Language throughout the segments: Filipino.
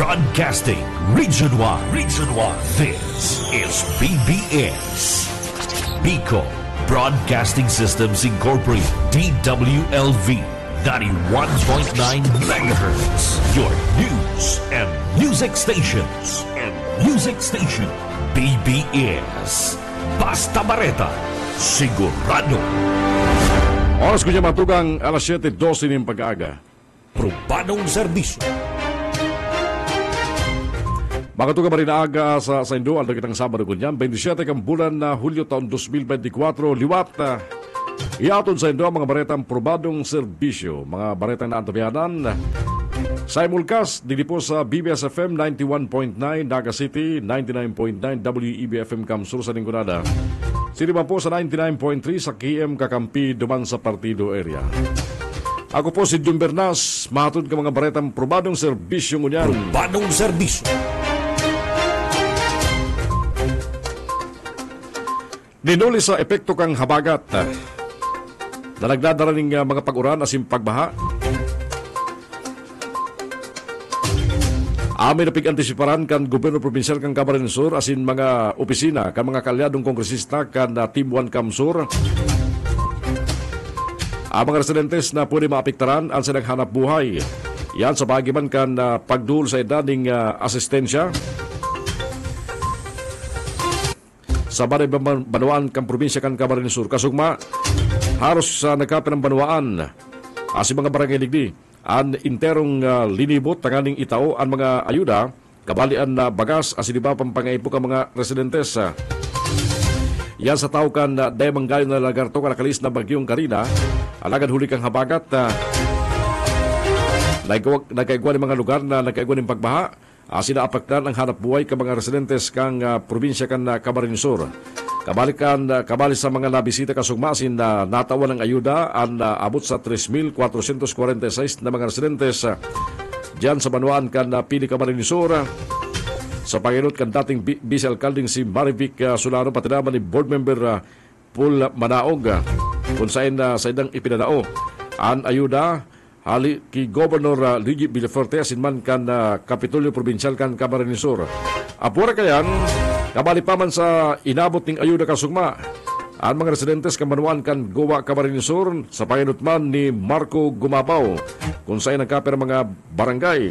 Broadcasting Region 1. Region 1. This is BBS. Bicol Broadcasting Systems Incorporated. DWLV. 91.9 megahertz. Your news and music stations. BBS. Basta Bareta. Sigurado. Oras ko niya matugang alas 7:12 ng pag-aaga. Probadong serbisyo. Makatuga pa rin aga sa Indo, ang kitang Sabado ko niyan, 27 kang bulan na Hulyo taon 2024, liwat na iatod sa Indo ang mga baretang probadong serbisyo, mga baretang naantabihanan. Simulcast, dili po sa BBS FM 91.9, Naga City, 99.9, WEB-FM Kamsur sa Lingkunada. Siniban po sa 99.3 sa KM Kakampi, duman sa Partido area. Ako po si Jun Bernas, mahatod ka mga baretang probadong serbisyo mo niyan. Probadong serbisyo. Ninuli sa epekto kang habagat na nagdadaraning mga pag-uran asim pagbaha. Amin na pig-antisiparan kan Gobyerno Provincial kang Camarines Sur asin mga opisina kan mga kalyadong kongresista kan Team 1 Kamsur. Ang mga residentes na pwede maapektaran ang silang hanap buhay. Yan sa bagiman kan pagdul sa edading asistensya. Sa Banuan kang probinsya kan Camarines Sur. Kasugma, haros sa nagkapin ng Banuan, asi mga barangay ligdi, ang interong linibot, tanganing itao, ang mga ayuda, kabalian na bagas, asi diba pampangaipo ka mga residentes. Yan sa tao kan dayang gayon na lagarto ka nakalis na bagyong Karina, alagad huli kang habagat, nagkaigwa ng mga lugar na nagkaigwa ng pagbaha, sinaapaktan ang hanap buhay ka mga residentes kang probinsya kan Camarines Sur. Kabali sa mga nabisita kasugmasin na natawan ng ayuda ang abot sa 3,446 na mga residentes diyan sa Banuan kan Pili Camarines Sur. Sa panginut kan dating Vice Alcalding si Marivic Solano pati naman ni Board Member Paul Manaog kung saan sa idang ipinadao ang ayuda hali ki Governor Luigi Villafuerte asinman kan Kapitolyo Provincial kan Camarines Sur. Apura kayan, kabali pa man sa inabot ng ayuda kasugma, ang mga residentes kamanuan kan Gowa Camarines Sur sa panginutman ni Marco Gumapaw kung saan nagkapir mga barangay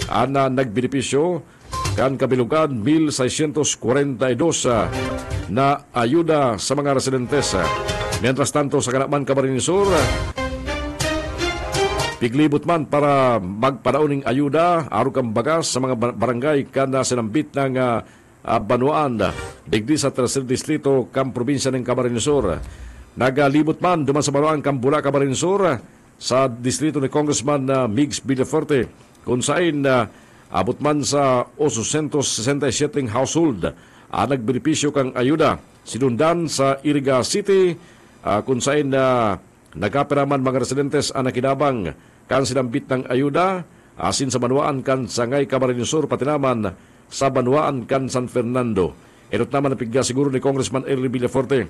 ang nagbenepisyo kan kabilugan 1,642 na ayuda sa mga residentes. Mientras tanto sa Kanaman Camarines Sur, piglibot man para magpadaoning ayuda aro kang bagas sa mga barangay kana sinambit ng Banuan digdi sa Tercer Distrito kang probinsya ng Camarines Sur. Nagalibot man duman sa Banuan kang Bula Camarines Sur sa distrito ni Congressman Migs Villafuerte kung saan abot man sa 867 household nagbenepisyo kang ayuda. Sinundan sa Iriga City kung saan nagkapiraman mga residentes ang nakinabang kan sinambit ng ayuda asin sa Banuan kan Sangay Camarines Sur pati naman sa Banuan kan San Fernando. Erot naman napigya siguro ni Congressman Eli Villafuerte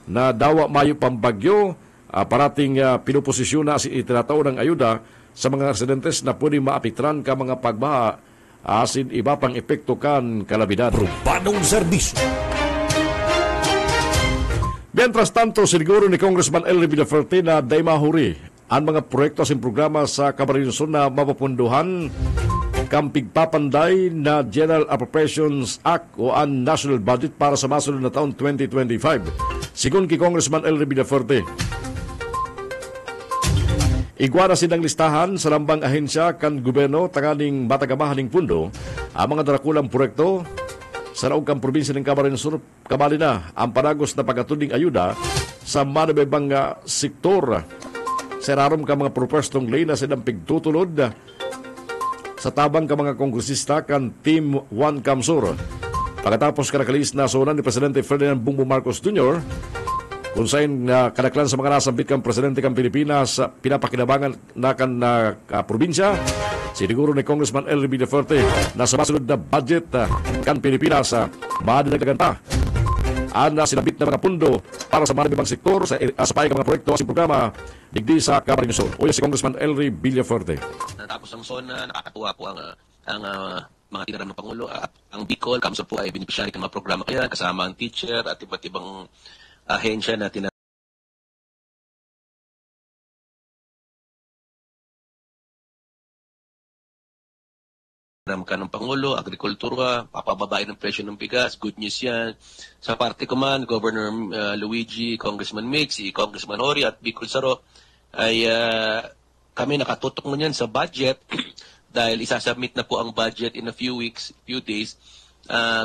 na dawa mayo pambagyo parating pinuposisyon na itinatao ng ayuda sa mga residentes na pwede maapitran ka mga pagbaha asin iba pang epekto kan kalabidad. Probadong serbisyo. Mientras tanto, siniguro ni Congressman Eli Villafuerte na day mahuri ang mga proyekto asin programa sa Camarines Sur na mapapunduhan kampig papanday na General Appropriations Act o ang National Budget para sa masunod na taon 2025. Sigun ki Congressman Eli Villafuerte, igwa na silang listahan sa lambang ahensya kan gobyerno tanganing matagamahan ng pundo ang mga darakulang proyekto sa naog kang probinsya ng Camarines Sur. Kabali na ang panagos na pagkatunding ayuda sa manabebang sektor. Serarom ka mga propostong lay na silang pigtutulod sa tabang ka mga kongresista kan Team 1 Kamsur. Pagkatapos kanakalis na sonan ni Presidente Ferdinand Bongbong Marcos Jr. kung saan kadaklan sa mga nasambit kang Presidente kang Pilipinas pinapakinabangan na kan probinsya, siniguro ni Congressman Eli Villafuerte na sa masunod na budget kan Pilipinas madinagaganta ang sinabit na mga pundo para sa mga ibang sektor sa payag mga proyekto at programa digdi sa Camarines Sur. O si Congressman Eli Villafuerte. Natapos ang zona, nakakatuwa po ang mga tinaram ng Pangulo. At ang Bicol, Kamsur po ay beneficiary ng mga programa kaya kasama ang teacher at iba't ibang ahensya na tinaram ka ng Pangulo, agrikultura, papababain ng presyo ng bigas, good news yan. Sa parte ko man, Governor Luigi, Congressman Mix, si Congressman Hori at Bicol Saro, ay kami nakatutok mo yan sa budget dahil isasubmit na po ang budget in a few weeks, few days.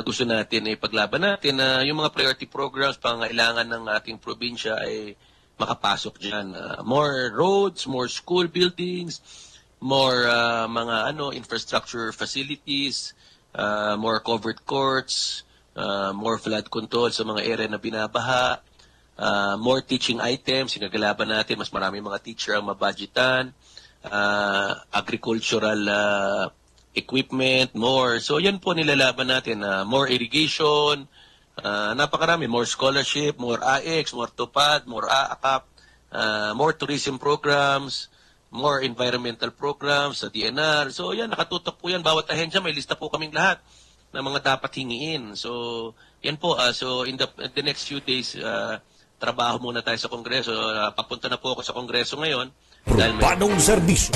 Gusto natin ay paglaban natin na yung mga priority programs, pangailangan ng ating probinsya ay makapasok dyan. More roads, more school buildings, more mga infrastructure facilities, more covered courts, more flood control sa mga area na binabaha, more teaching items, sinagalaban natin, mas marami mga teacher ang mabudgetan, agricultural equipment, more. So yan po nilalaban natin, more irrigation, napakarami, more scholarship, more AX, more TUPAD, more AACAP, more tourism programs, more environmental programs sa DNR. So yan, nakatutok po yan. Bawat ahensya, may lista po kaming lahat na mga dapat hingiin. So yan po. So in the next few days, trabaho muna tayo sa Kongreso. Papunta na po ako sa Kongreso ngayon. Urbanong serbisyo.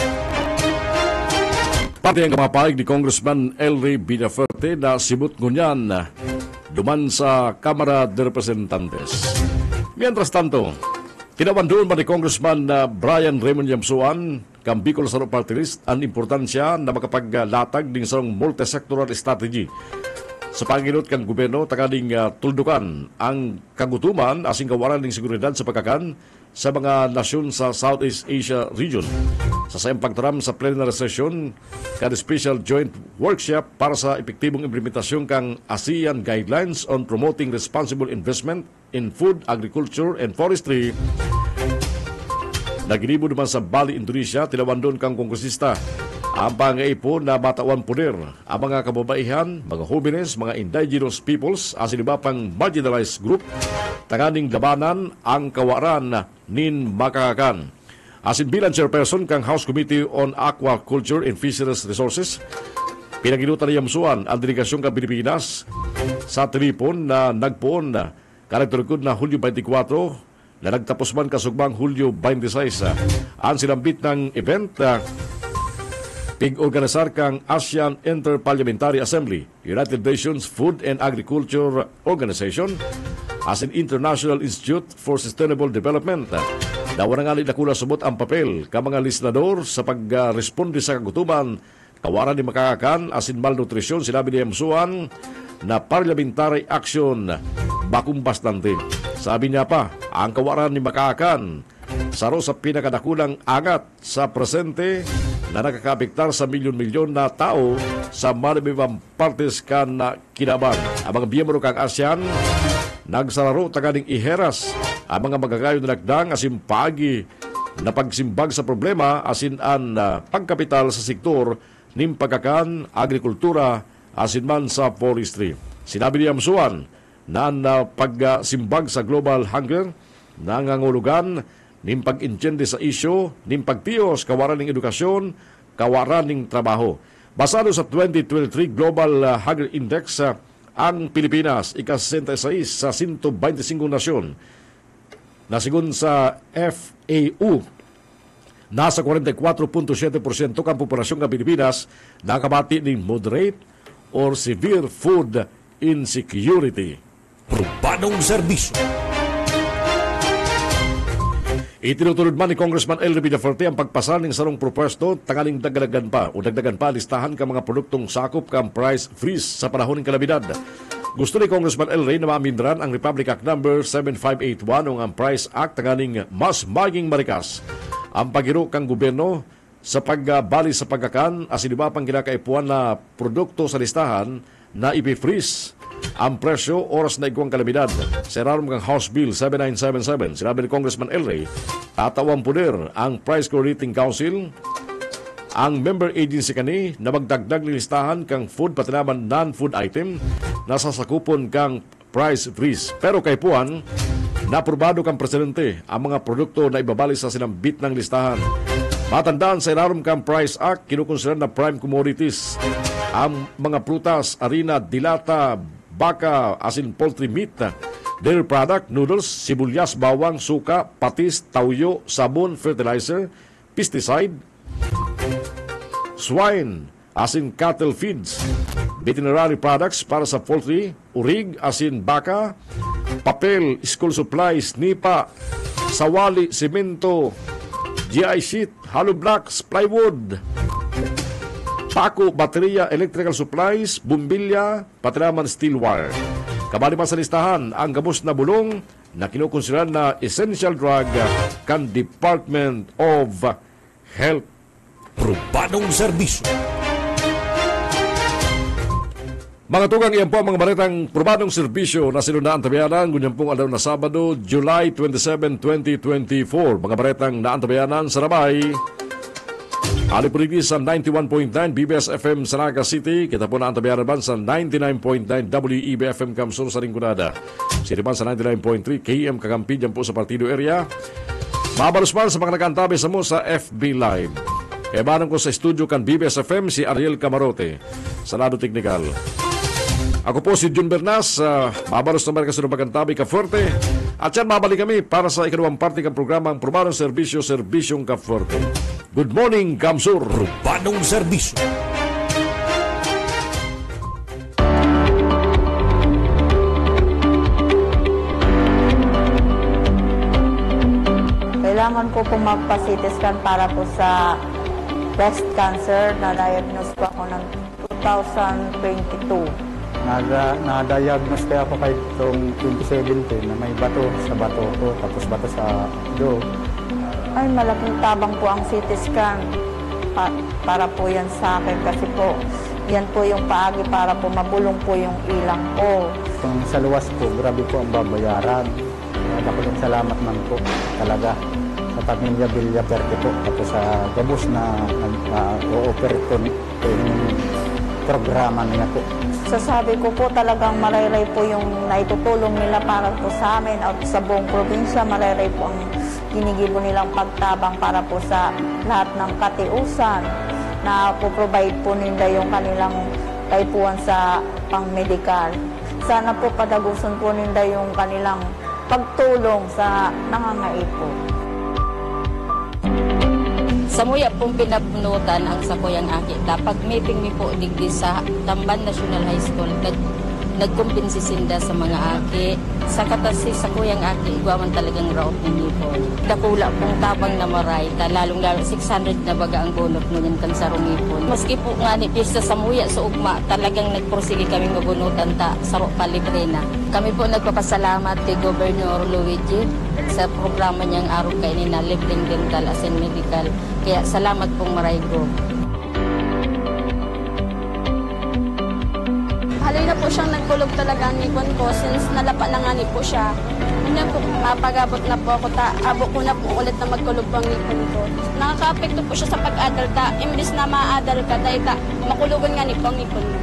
Pati ang kamapayag ni Congressman Elry Villaferte na sibut ngunyan duman sa Kamara de Representantes. Mientras tanto, tinawandoon ba ni Congressman Brian Raymond Yamsuan kang Bicol Saro Party List ang importansya na makapaglatag ng isang multi-sectoral strategy sa pangilot kang gobyerno takaning tuldukan ang kagutuman asing kawalan ng seguridad sa pagkakan sa mga nasyon sa Southeast Asia region. Sa sayang pagtaram sa plenary session kan special joint workshop para sa epektibong implementasyon kang ASEAN Guidelines on Promoting Responsible Investment in Food, Agriculture, and Forestry. Naginibo naman sa Bali, Indonesia, tinawandon kang kongresista ang pangaipo na batawan poder ang mga kababaihan, mga homeless, mga indigenous peoples, asin iba pang marginalized group, tanganing labanan ang kawaran nin makakakan. Asin bilang chairperson kang House Committee on Aquaculture and Fisheries Resources, pinaginutan ni Yamsuan ang delegasyon kang Pilipinas sa Tripon na nagpoon karagturikod na Hulyo 24 na nagtapos man kasugmang Hulyo 26. Ang sinambit ng event pig-organisar kang ASEAN Interparliamentary Assembly, United Nations Food and Agriculture Organization, as an International Institute for Sustainable Development. Dawa na nga nakula subot ang papel ka mga listenador sa pag-responde sa kagutuman, kawaran ni makakakan, asin malnutrisyon, sinabi ni Yamsuan na parliamentary action bakong bastante. Sabi niya pa, ang kawaran ni makakakan saro sa pinakadakulang angat sa presente na nakakapektar sa milyon-milyon na tao sa maribibang partes kan na kinabang. Ang mga biyembro kang ASEAN nagsararo taganing iheras ang mga magagayon na nagdang asin pagi na pagsimbag sa problema asin an pagkapital sa sektor ning pagkakan, agrikultura asin man sa forestry. Sinabi ni Yamsuan na pagsimbag sa global hunger nangangulugan ning pag-intindi sa isyo, ning pagtiyos, kawaran ng edukasyon, kawaran ng trabaho. Basado sa 2023 Global Hunger Index, ang Pilipinas ika-66 sa 125 nasyon. Nasigun sa FAO, nasa 44.7% kang populasyon ng Pilipinas nakabati ng moderate or severe food insecurity. Urbanong serbisyo. Itinutulod man ni Congressman Elry Villaferte ang pagpasa ng sarong propuesto tangaling dagdagan pa listahan ka mga produktong sakop kang price freeze sa panahon ng kalamidad. Gusto ni Congressman Elry na maamindran ang Republic Act No. 7581 o ang Price Act tangaling mas maging marikas ang pagiro kang gobyerno sa pagbali sa pagkakan asin iba pang kinakaipuan na produkto sa listahan na ipi-freeze ang presyo oras na igwang kalamidad. Serarom kang House Bill 7977. Sinabi ni Congressman Elry, tatawang poder ang Price Coordinating Council, ang member agency kani na magdagdag ng listahan kang food pati naman non-food item na sasakupon kang price freeze. Pero kay Puan, naprobado kang presidente ang mga produkto na ibabalik sa sinambit ng listahan. Matandaan sa ilalim kang Price Act, kinukonsider na prime commodities ang mga prutas, harina, dilata, baka, asin poultry meat, dairy product, noodles, sibuyas, bawang, suka, patis, tauyo, sabon, fertilizer, pesticide, swine, asin cattle feeds, veterinary products para sa poultry, urig, asin baka, papel, school supplies, nipa, sawali, simento, GI sheet, hollow blocks, plywood, pako, baterya, electrical supplies, bumbilya, pati naman steel wire. Kabali pa sa listahan ang gamos na bulong na kinukonsideran na essential drug kan Department of Health. Probadong serbisyo. Mga tugang, iyan po ang mga baretang probadong serbisyo na sinunaan tabayanan ngunyan pong alaw na Sabado, July 27, 2024. Mga baretang naantabayanan sa Rabay. Alipurigi sa 91.9 BBS FM sa Naga City. Kita po naantabayanan ban sa 99.9 WEB FM Kamsur sa Rinconada. Siriban sa 99.3 KM Kakampi dyan po sa Partido Area. Mabalos man sa mga nagkantabi sa mo sa FB Live. Kaya banang ko sa studio kan BBS FM si Ariel Camarote sa lado teknikal. Ako po si Jun Bernas, mabalos naman kasi ng pagkantabi ka Forte. At yan, mabalik kami para sa ikalawang parte ng programang Probadong Serbisyo, Serbisyong ka Forte. Good morning, Kamsur! Probadong serbisyo. Kailangan ko pong magpa-CT scan para po sa breast cancer. Na-diagnose po ako ng 2022. Na-diagnose kaya ako kay itong 2017 na may bato sa bato ko, tapos bato sa do. Ay, malaking tabang po ang CT scan. Para po yan sa akin kasi po, yan po yung paagi para po mabulong po yung ilang ko. Kung sa luwas po, grabe po ang babayaran. Dapat salamat man po talaga sa pamilya Villaperte po, tapos sa gabos na o-operate po yung programa nila po. Sasabi ko po talagang malaylay po yung naitutulong nila para po sa amin at sa buong probinsya. Malaylay po ang ginigibo nilang pagtabang para po sa lahat ng katiusan na po-provide po nila yung kanilang kaipuan sa pang-medical. Sana po padagusan po nila yung kanilang pagtulong sa nangangaipo. Sa muya pong pinabunutan ang sakuyang aki. Tapag meeting mi po digdi sa Tamban National High School. Nagkumbinsi sinda sa mga aki. Sa katasi sa kuyang aki, iguaman talagang raot ninyo po. Dakula pong tabang na maray. Lalong 600 na baga ang bunot ngunyan kan sa rumipon. Maski po nga ni pista sa muya sa ugma, talagang nagprosige kami mabunutan ta sa palibre na. Kami po nagpapasalamat kay Governor Luigi sa programa niyang araw kay na libreng dental as in medical. Kaya salamat pong maraygo. Haloy na po siyang nagkulog talaga ang ngipon ko since nalapa na nga ni po siya. Una po, mapagabot na po ako, abo ko na po ulit na magkulog po ang ngipon ko. Nakaka-apekto po siya sa pag-adalta. Imbis na ma-adal ka, dahil makulugan nga ni po ang ngipon ko.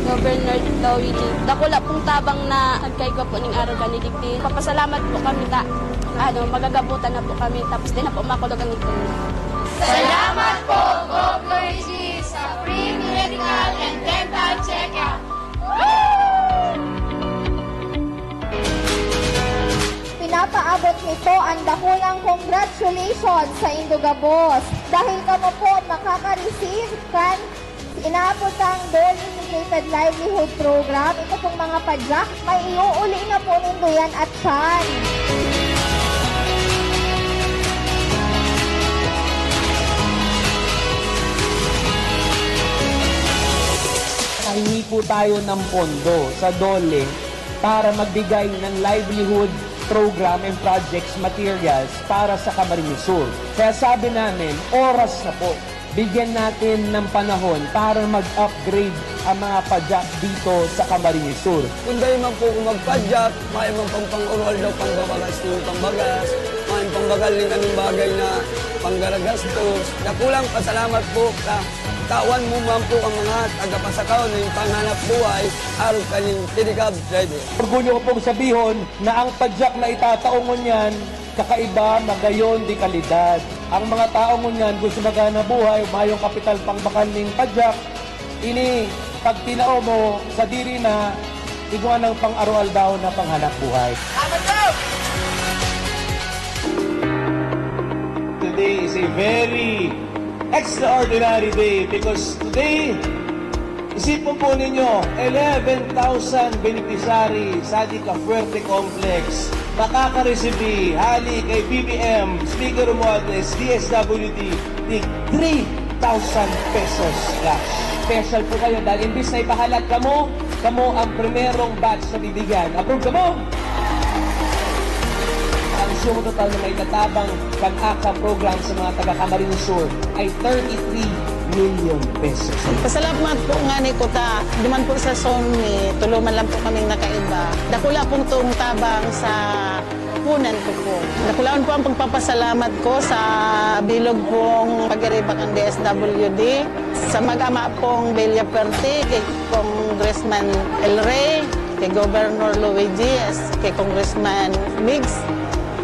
Governor Luigi, dakula pong tabang na nagkaigo po ng araw ka ni Digdi. Papasalamat po kami magagabutan na po kami, tapos din na po makulog ang ngipon ko. Salamat po, Gov. Luigi, sa free medical and dental check-up. Pinapaabot nito ang dakulang congratulations sa Indogabos dahil kamo po makaka-receive kan inaabot ang Dole Integrated Livelihood Program. Ito pong mga padyak, may iuuli na po nindo yan at saan. Hingi po tayo ng pondo sa DOLE para magbigay ng livelihood program and projects materials para sa Camarines Sur. Kaya sabi namin, oras na po. Bigyan natin ng panahon para mag-upgrade ang mga padyak dito sa Camarines Sur. Kung dahil man po kung magpadyak, may man pang-urol daw pangbabagas ng pangbagas, may pangbagal ng anong bagay na panggaragastos. Nakulang pasalamat po ka. Tawan mo man po ang mga tagapasakaw na yung panghanap buhay araw kanyang tinikab driver. Orgulyo ko pong sabihon na ang padyak na itataongon yan, kakaiba, magayon, di kalidad. Ang mga taong ngunyan gusto magana buhay, mayong kapital pangbakal ng padyak, ini pag tinao mo sa diri na iguan ng pang-arual daw na panghanap buhay. Today is a very extraordinary day because today, isipin po ninyo, 11,000 beneficiary sa Dica Fuerte Complex makaka-receive hali kay BBM, Speaker Romualdez, DSWD, tig 3,000 pesos cash. Special po kayo dahil imbis na ipahalag kamo ang primerong batch na bibigyan. Approve kamo! Ang sumo total na may natabang pag-aka program sa mga taga-Camarines Sur ay 33 million pesos. Pasalamat po nga ni Kuta. Duman po sa Sony, tuluman lang po kaming nakaiba. Dakula pong itong tabang sa punan ko po. Dakulaan po ang pagpapasalamat ko sa bilog pong pag-iribak ang DSWD, sa mag-ama pong Belia Perte, kay Congressman El Rey, kay Governor Luigi, kay Congressman Migs,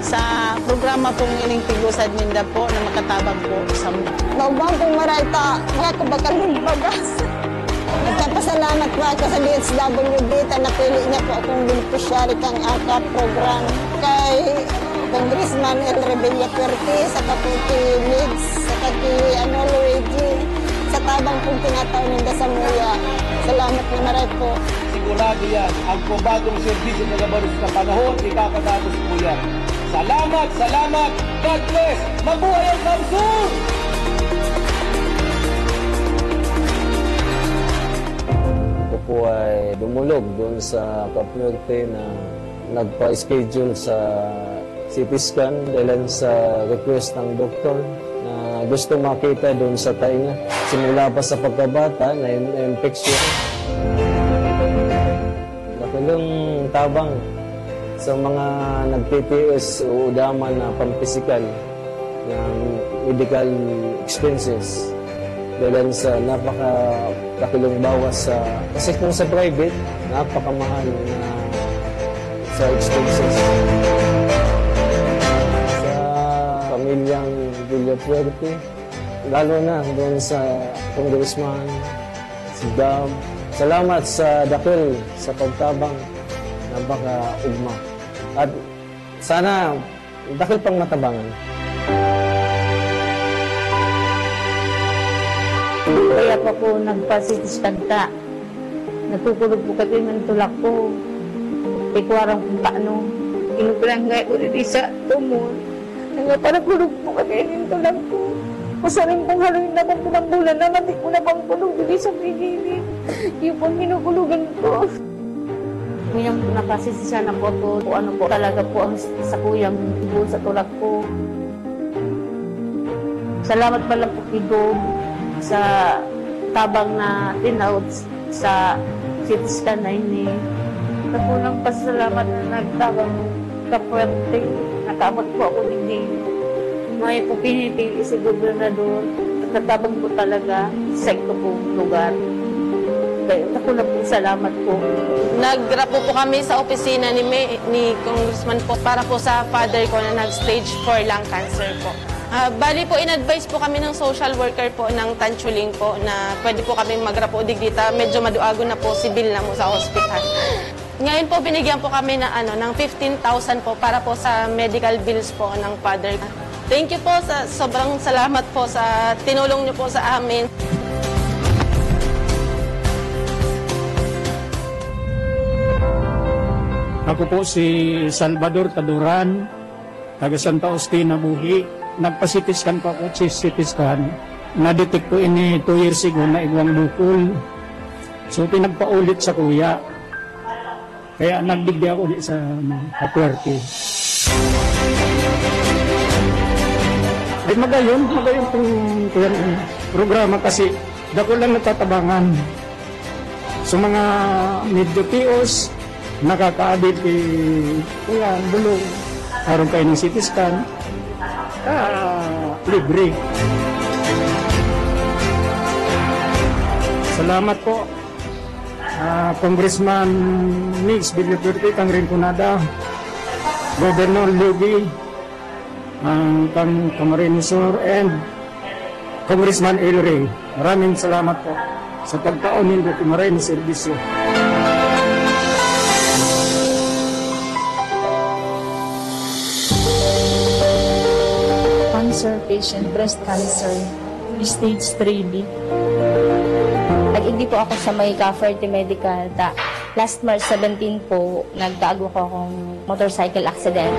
sa programa pong iling Tigusan Minda po na makatabang po sa mga. Bawang pong marayta, mga kabakal ng bagas. Nagpapasalamat po ako sa DSWD, napili niya po akong beneficiary kang AKA program kay Congressman El Rebella Perte, sa Kaputi Migs, sa Kaki Luigi, sa tabang pong tinataw ninda sa Muya. Salamat na maray po. Sigurado yan, ang pabagong serbisyo na labaros na panahon, ikakatapos po yan. Salamat, salamat, God bless, mabuhay ang Kamsur! Ako po ay dumulog doon sa Kapnurte na nagpa-schedule sa CT scan dahil sa request ng doktor na gusto makita doon sa tainga. Simula pa sa pagkabata na infection. Nakulong tabang sa mga nagtitiis o udaman na pampisikal ng medical expenses dahil sa napaka-kakulong bawas sa kasi kung sa private napakamahal na sa expenses sa pamilyang Villafuerte, lalo na doon sa congressman si Gab. Salamat sa dakil sa pagtabang, napaka-ugma. At sana, dakil pang matabangan. Kaya pa po nagpasitiskan ka. Nagkukulog po kami ng tulak ko. Ikwarang kung paano. Inubrangay ko rin sa tumor. Nagpakulog po kami ng tulak ko. Masaring pong haluin na kong pinambulan na natin ko na bang kulog dito sa pigilin. Yung pong minukulugan ko. Ngayon napasisisya na po po ano po talaga po ang sa kuyang ibo sa tulak ko. Salamat pala po Kigo sa tabang na tinawad sa CT scan na ini. Napunang pasalamat na nagtabang Kapuerte. Nakamot po ako din. May po pinipili si Gobernador at natabang po talaga sa ito pong lugar. Kaya ako na po salamat po. Nagrapo po kami sa opisina ni Congressman po para po sa father ko na nag-stage 4 lung cancer po. Bali po, in-advise po kami ng social worker po ng Tanchuling po na pwede po kami magrapo digdita. Medyo maduago na po, sibil na mo sa hospital. Ngayon po, binigyan po kami ng 15,000 po para po sa medical bills po ng father. Thank you po, sobrang salamat po sa tinulong niyo po sa amin. Ako po si Salvador Taduran, taga Santa Ostina, Buhi. Nagpa-CT-scan po ako, CT-scan. Na-detect ko ini 2 years ago na igwang bukol. So pinagpaulit sa kuya. Kaya nagbigay ako di sa Kapuerte. Ay magayon itong programa kasi dako lang natatabangan. So mga medyo tios, nakakaabit kuya, bulong. Karoon kayo ng CT scan, libre. Salamat po. Congressman Mix Villafuerte, kang Rinconada, Governor Lugi, kang Camarines Sur, and Congressman El Rey. Maraming salamat po. sa pagpaunin ko kumaray na serbisyo. Cancer patient, breast cancer, stage 3B. Nag-igdi po ako sa may Cavite Medical. Last March 17 po, nagtago ko akong motorcycle accident.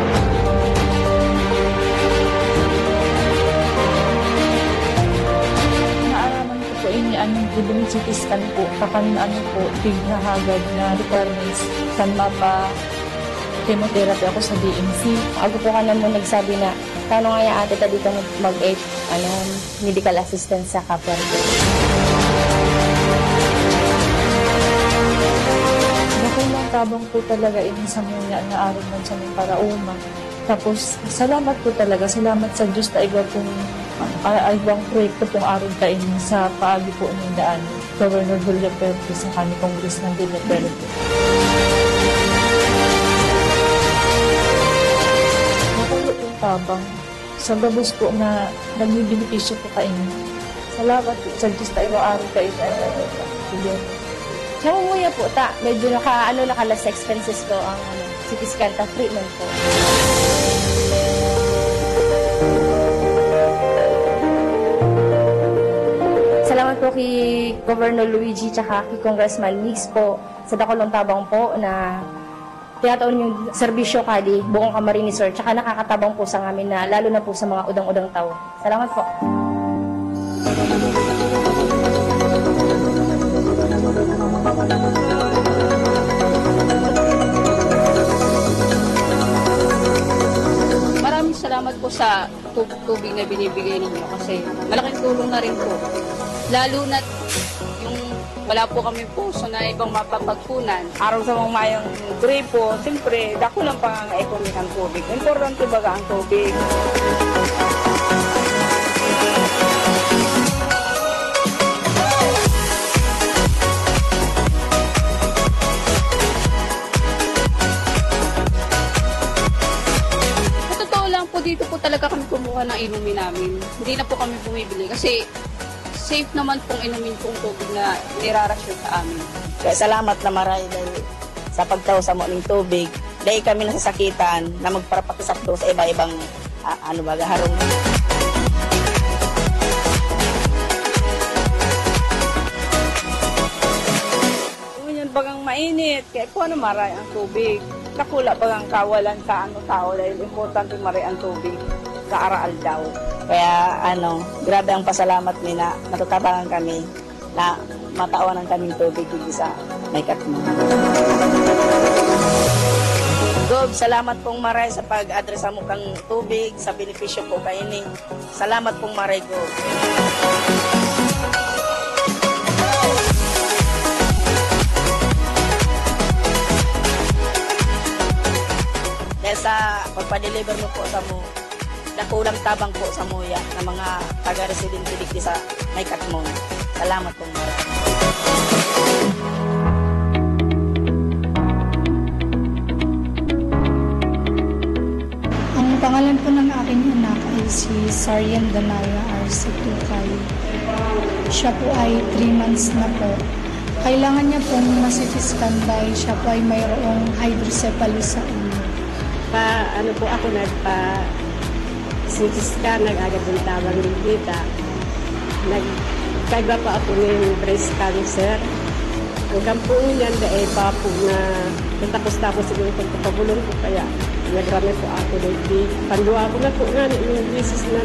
Naaraman ko po anong gudong CT scan po, kapan po, tighahagad na requirements sa mapa chemotherapy ako sa DMC. Ako po ka naman nagsabi na, paano nga yung ate ka dito medical assistance sa Cavite? Tabang po talaga sa mga naaral man sa mga parauma. Tapos, salamat po talaga. Salamat sa Diyos na igwa pong ibang proyekto pong aral kain sa paagi po ng daan. Governor Julio Perez sa kani Congressman Julio Perez. Nakulo pong tabang sa babos po na nagbibenepisyo po kain. Salamat po sa Diyos na igwa aral kain. Nangunguya po, medyo naka-less expenses ko ang CT scan treatment po. Salamat po kay Governor Luigi tsaka kay Congressman Mix po sa dakulong tabang po na tinataon yung serbisyo kadi buong Camarines Sur tsaka nakakatabang po sa amin na lalo na po sa mga udang-udang tao. Salamat po. Maraming salamat po sa tubig na binibigay ninyo kasi malaking tulong na rin po. Lalo na yung wala po kami puso na ibang mapapagkunan. Araw sa mga mayang gripo, siyempre, dako lang pa ang ekonomi ng tubig. Importante baga ang tubig. Dito po talaga kami kumuha ng inumin namin. Hindi na po kami bumibili kasi safe naman pong inumin pong tubig na nirarasyon sa amin. Kaya salamat na maray dahil sa pagtaw sa mo ng tubig. Dahil kami nasasakitan na magparapakisak doon sa iba-ibang harong. Ganyan bagang mainit, kaya po maray ang tubig. Nakula bagang kawalan sa tao dahil importante maray ang tubig sa araal daw. Kaya grabe ang pasalamat ni na natutabangan kami na matawanan kaming tubig dito sa may Katmon. Gob, salamat pong maray sa pag-adresa mo kang tubig, sa benepisyo po kainin. Salamat pong maray, Gob. Dahil sa pagpa-deliver mo po sa mo, nakulang tabang po sa muya ng mga taga-residente dito sa may Katmon. Salamat pong maray. Ang pangalan po ng aking anak ay si Sarian Danaya R.C. Tukay. Siya po ay 3 months na po. Kailangan niya pong masiskan dahil siya po ay mayroong hydrocephalus sa ulo. Po ako nagpa-CT-scan, nag-agad ng tabang ligita. Nagkaiba pa ako ng breast cancer. Hanggang po yan, dahil papog na natapos-tapos siguro pagpapabulong ko. Kaya nagrami po ako dahil panduwa ko na po nga yung bisis na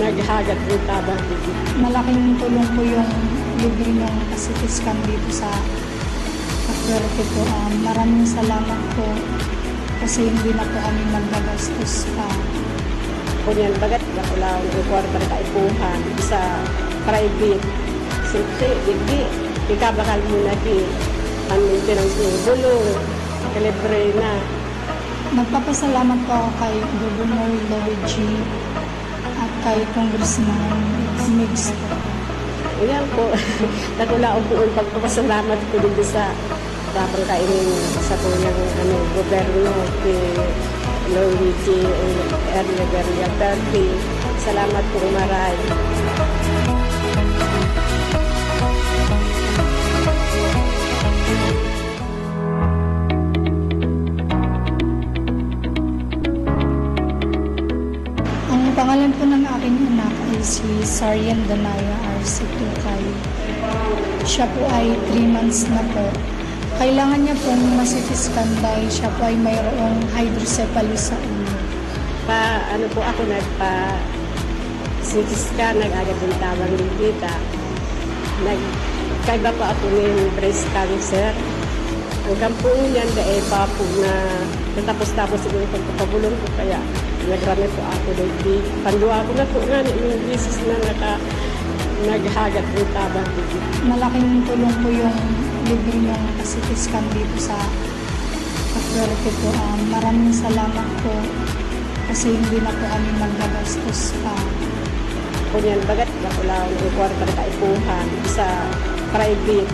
naghagat ng tabang ligita. Malaking tulong po yung libre ng CT-scan dito sa Cavite po. Maraming salamat po. Kasi hindi na po kami magbagastos pa. Kung yan, bagat na ko lang yung kwarta na kaipuhan sa private. Siyempre, hindi. Ikabakal mo na maintenance ng bulong, kalibre na. Magpapasalamat po ako kay Governor Luigi at kay Congressman Mix po. Yan po. Natulaog po ang pagpapasalamat ko dito sa dapat kainin sa tuyang gobyerno ni Luigi Ernegaria Perry. Salamat po maray. Arian Danaya RC Tukay. Siya po ay 3 months na po. Kailangan niya pong masitiskan dahil siya po ay mayroong hydrocephalus sa ulo. Ano po ako nagpa-CT-scan, nag-agad yung tabang ligita. Nagkaiba pa ako ng breast cancer. Hanggang po yan dahil pa po na natapos-tapos siguro yung pagpapabulong ko kaya nagrami po ako dahil pandua ko na po nga yung bisis na naghagat yung tabang ligita. Malaking tulong po yung libre niyong CT-scan dito sa Kapuerte po. Maraming salamat po kasi hindi na po kami magagastos pa. Kunyan bagat na ko lang yung kwarta na kaipuhan sa private.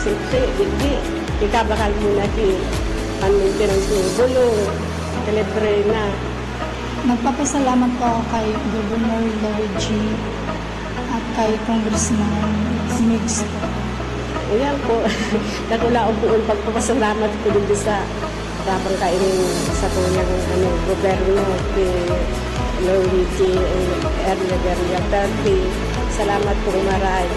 Siyempre, hindi. Ikabakal mo na ang maintenance ng bulong, kalibre na. Nagpapasalamat po ako kay Governor Luigi at kay Congressman Migs po. Ayan po, nakulaon po ang pagpapasalamat ko din sa tapang kainin sa tuyang gobyerno kay Luigi Ernegaria Tardi. Salamat po maray.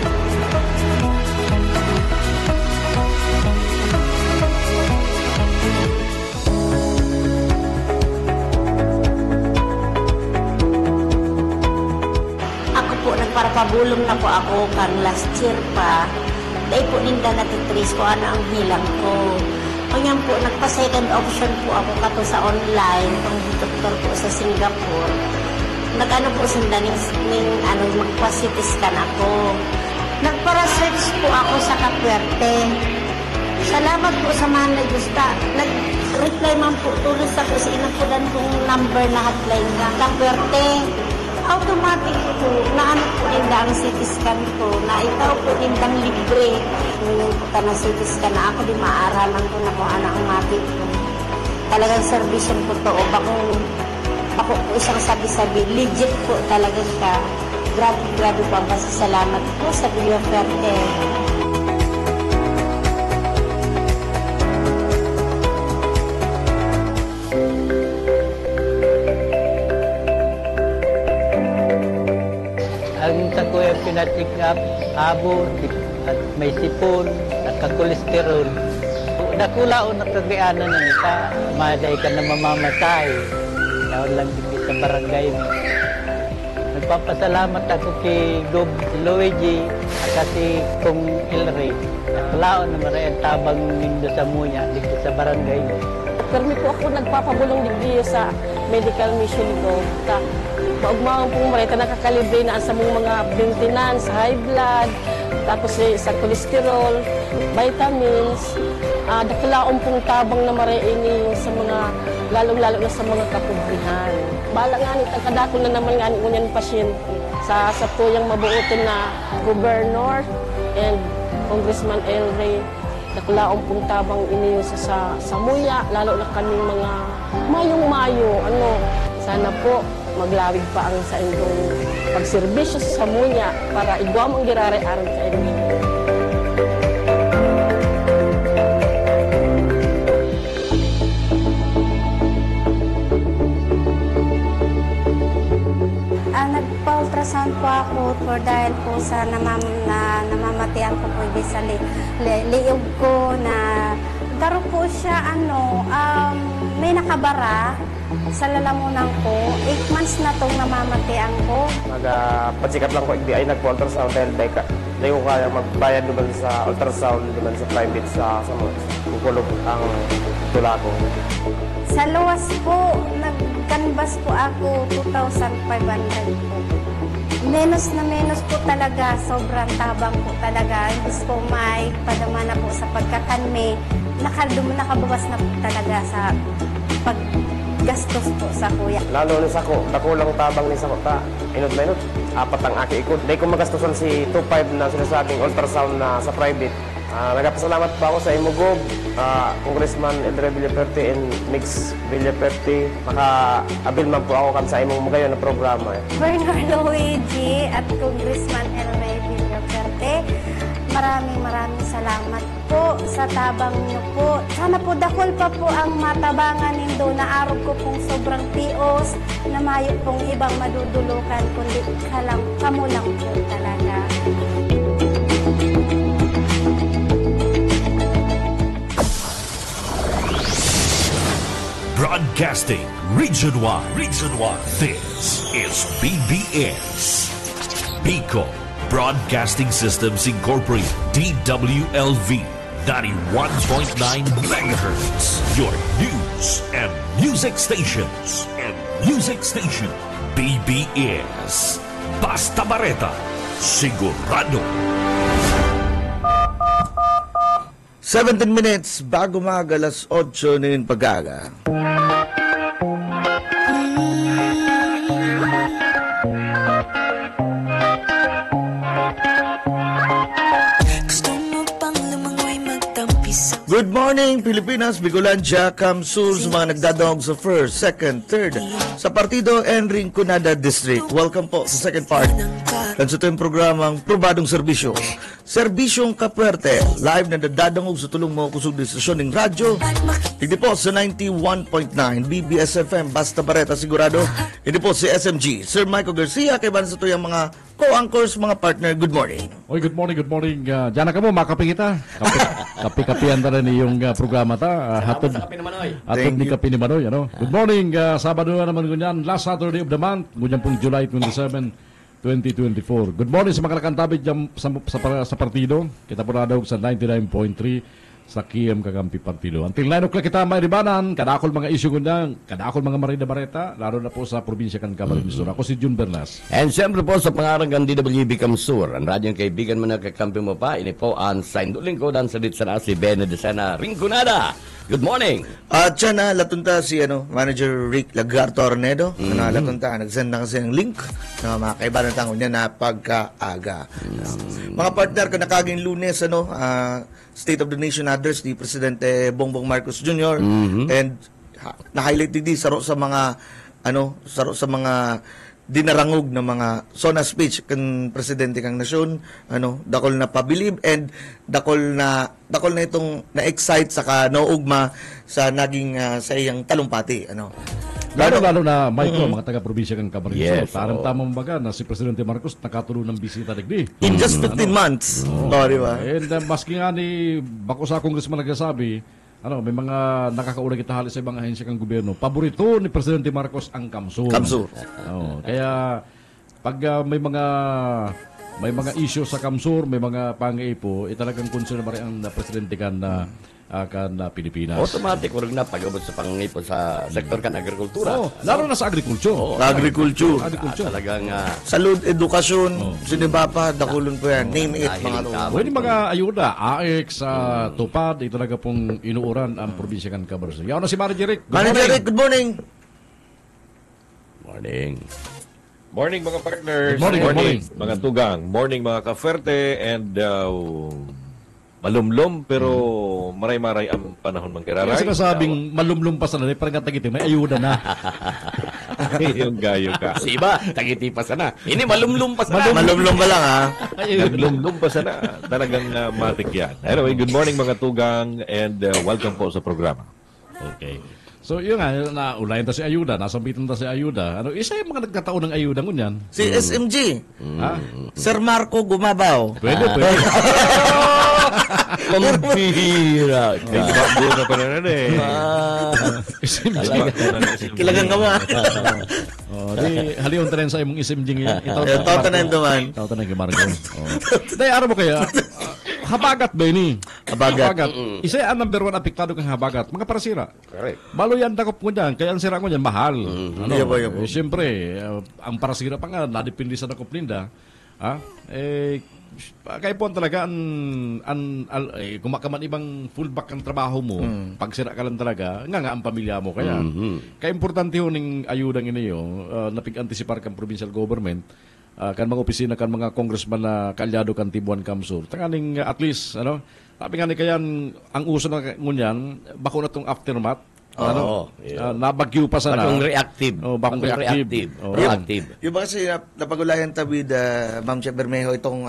Ako po, nagparapabulong na po ako kan last year pa. Dahil po ninda natitris ko ano ang bilang ko. Kanyang po, nagpa-second option po ako kato sa online, pang doktor po sa Singapore. Nag-ano po sila magpa-CT-scan ako. Nagpa-research po ako sa Kapuerte. Salamat po sa mga nag-gusta. Nag-reply man po tulos sa kasi inapudan kong number na hotline na Kapuerte. Automatic po, naano po ninda ang CT-scan ko, na ikaw po nindang libre. Ngayon po ka na CT-scan na ako, di maaraman ko na kung ano ang matik ko. Talagang servisyon po to, o bako po isang sabi-sabi, legit po talaga siya. Grabe po ang pasasalamat po sa Villaferte. Ang sa kuya pinatik up, abo, at may sipon, at kakolesterol. Nakulaon nakagayana na nita, maday ka na mamamatay. Naon lang din sa barangay mo. Nagpapasalamat ako kay Gob Luigi at kasi kung Elray. Nakulaon na maray ang tabang nindo sa munya dito sa barangay mo. Permi po ako nagpapabulong digdi sa medical mission ko. Maugmahon pong marita nakakalibre na sa mga maintenance, high blood, tapos sa cholesterol, vitamins, dakalaon pong tabang na mariini sa mga, lalong-lalo na sa mga kapublihan. Bala nga ni, tagkadako na naman nga ni unyan pasyente sa tuyang mabuotin na Governor and Congressman Elray. Dakalaon pong tabang ini sa muya, lalo na kaming mga mayong-mayo. Sana po maglawig pa ang sa inyong pagserbisyo sa munya para igwam ang girare-aron sa inyo. Nagpa-ultrasound po ako dahil po sa namamatian ko po sa liog ko na daro po siya may nakabara sa lalamunan ko. 8 months na itong namamatian ko. Nagpacheck up lang ko, hindi ay nagpa-ultrasound dahil hindi ko kaya magbayad naman sa ultrasound naman sa private sa kukulog ang tula ko. Sa luwas po, nag-canvas po ako 2,500 po. Menos na menos po talaga, sobrang tabang po talaga. Hindi po may padama na po sa pagkakanme. Nakababas na po talaga sa paggastos po sa kuya. Lalo ni Sako, dakulang tabang ni Sako ta. Inod na inod, 4 ang aki ikot. Dahil kung magastosan si 2,500 na sinasabing ultrasound na sa private. Nagpasalamat pa ako sa Imugob, Congressman Elray Villaferte and Mix Villaferte. Maka-abil man po ako sa imong magayon na programa. Governor Luigi at Congressman Elray Villaferte, maraming salamat po sa tabang niyo po. Sana po dakol pa po ang matabangan nindo na araw ko pong sobrang tios na mayo pong ibang madudulukan kundi kamo lang po talaga. Broadcasting Region 1. This is BBS. Pico Broadcasting Systems Incorporated. DWLV 91.9 MHz. Your news and music stations. BBS. Basta Bareta. Sigurado. 17 minutes bago mag alas 8 na yung pag-aga. Good morning, Pilipinas, Bicolandia, Camsur, sa mga nagdadawag sa 1st, 2nd, 3rd, sa partido and Rinconada District. Welcome po sa second part. At sa ito yung programang Probadong Serbisyo. Serbisyong Kapuerte, live na dadadangog sa tulong mo kusog di stasyon ng radyo. Hindi po sa 91.9 BBS FM, Basta Bareta, Sigurado. Hindi po si SMG, Sir Michael Garcia, kay ba sa ito yung mga co-anchors, mga partner. Good morning. Oy, good morning. Diyan na ka mo, makapi kita. Kapi-kapian ta rin yung programa ta. Hatod ni Kapi ni Manoy. Ano? Good morning. Sabado na naman ganyan. Last Saturday of the month. Ganyan pong July 27, 2024. Good morning sa mga nakantabit dyan sa partido. Kita po na daw sa 99.3 sa KM Kakampi Partido. Until 9 o'clock kita may ribanan, kadakol mga isyu gundang, kadakol mga Marida Bareta, lalo na po sa probinsya kan Camarines Sur. Ako si Jun Bernas. And siyempre po sa pangarang DWB Camsur, ang radyong kaibigan mo na kakampi mo pa, ini po ang sainduling ko dan sa ditsana si Bene de Sena Rinconada. Good morning! At siya na, latunta si Manager Rick Lagarto Arnedo. Latunta, nagsend na kasi ng link na mga kaibanan tango niya na pagkaaga. Mga partner, kanakaging Lunes, State of the Nation address ni Presidente Bongbong Marcos Jr. And na-highlight din saro sa mga dinarangog ng mga sona speech kan presidente kang nasyon, dakol na pabilib and dakol na itong na-excite saka naugma sa naging sa iyang talumpati, Lalo na Michael, mga taga-probinsya kang Camarines Sur. Yes, Parang tamang baga na si Presidente Marcos nakatuloy ng bisita digdi. In just 15 months. Di ba? And maski nga ni bako sa congressman nagsasabi, may mga nakakauna kita halos sa ibang ahensya kang gobyerno. Paborito ni Presidente Marcos ang Camsur. Kaya pag may mga issue sa Camsur, may mga pangaipo, talagang concern ba rin ang presidente kan na Pilipinas. Automatic, huwag na pag-abot sa pangipo sa sektor kan agrikultura. Lalo na sa agriculture. Agriculture. Talagang salud, edukasyon, sinibapa, dakulon po yan. Name it, mga to. Pwede mga ayuda, AX, tupad, talaga pong inuuran ang probinsya kan Camarines Sur. Yaw na si Manager Rick. Good morning. Morning. Morning mga partners. Good morning. Mga tugang. Morning mga kaferte and malumlum pero maray-maray ang panahon mangkiraray. Kasi nasabing malumlum pa sana, parang tagiti, may ayuda na. Yung gayo ka. Si iba, tagiti pa sana. Ini malumlum pa sana. Malumlum pa lang, ha? Naglumlum pa sana. Talagang matik yan. Anyway, good morning mga tugang and welcome po sa programa. Okay. So, yun nga, naulayan ta si Ayuda, nasambitan ta si Ayuda. Isa yung mga nagkataon ng Ayuda ngunyan. Si SMG. Sir Marco Gumabaw. Pwede. Kumpira. Buo na pa na eh. Kilagan ka mo. Haliyon tanan sa imong SMG ngayon. Ito tanan duman. Ito tanan kay Marco. Dahil araw mo kaya, habagat ba ini? Habagat. Isa ang number 1 apektado kang habagat. Mga parasira. Correct. Balo yan dakop mo dyan. Kaya ang sira mo dyan, mahal. Yabo. Siyempre, ang parasira pa nga, nadepende sa dakop linda. Kaya po talaga, kumakaman ibang fullback ang trabaho mo, pag sira ka lang talaga, nga ang pamilya mo. Kaya, kaya importante ho ng ayudang iniyo, napig-antisipar kang provincial government, kan mga opisina, kan mga congressman na kalyado kan Tibuan Camsur. Tanganing at least, sabi nga ni kayan, ang uso na ngunyan, bako na itong aftermath, Nabagyo pa sana. Bakong reactive. Bakong reactive. Proactive. Yung ba kasi napagulayan tabi Ma'am Che Bermejo itong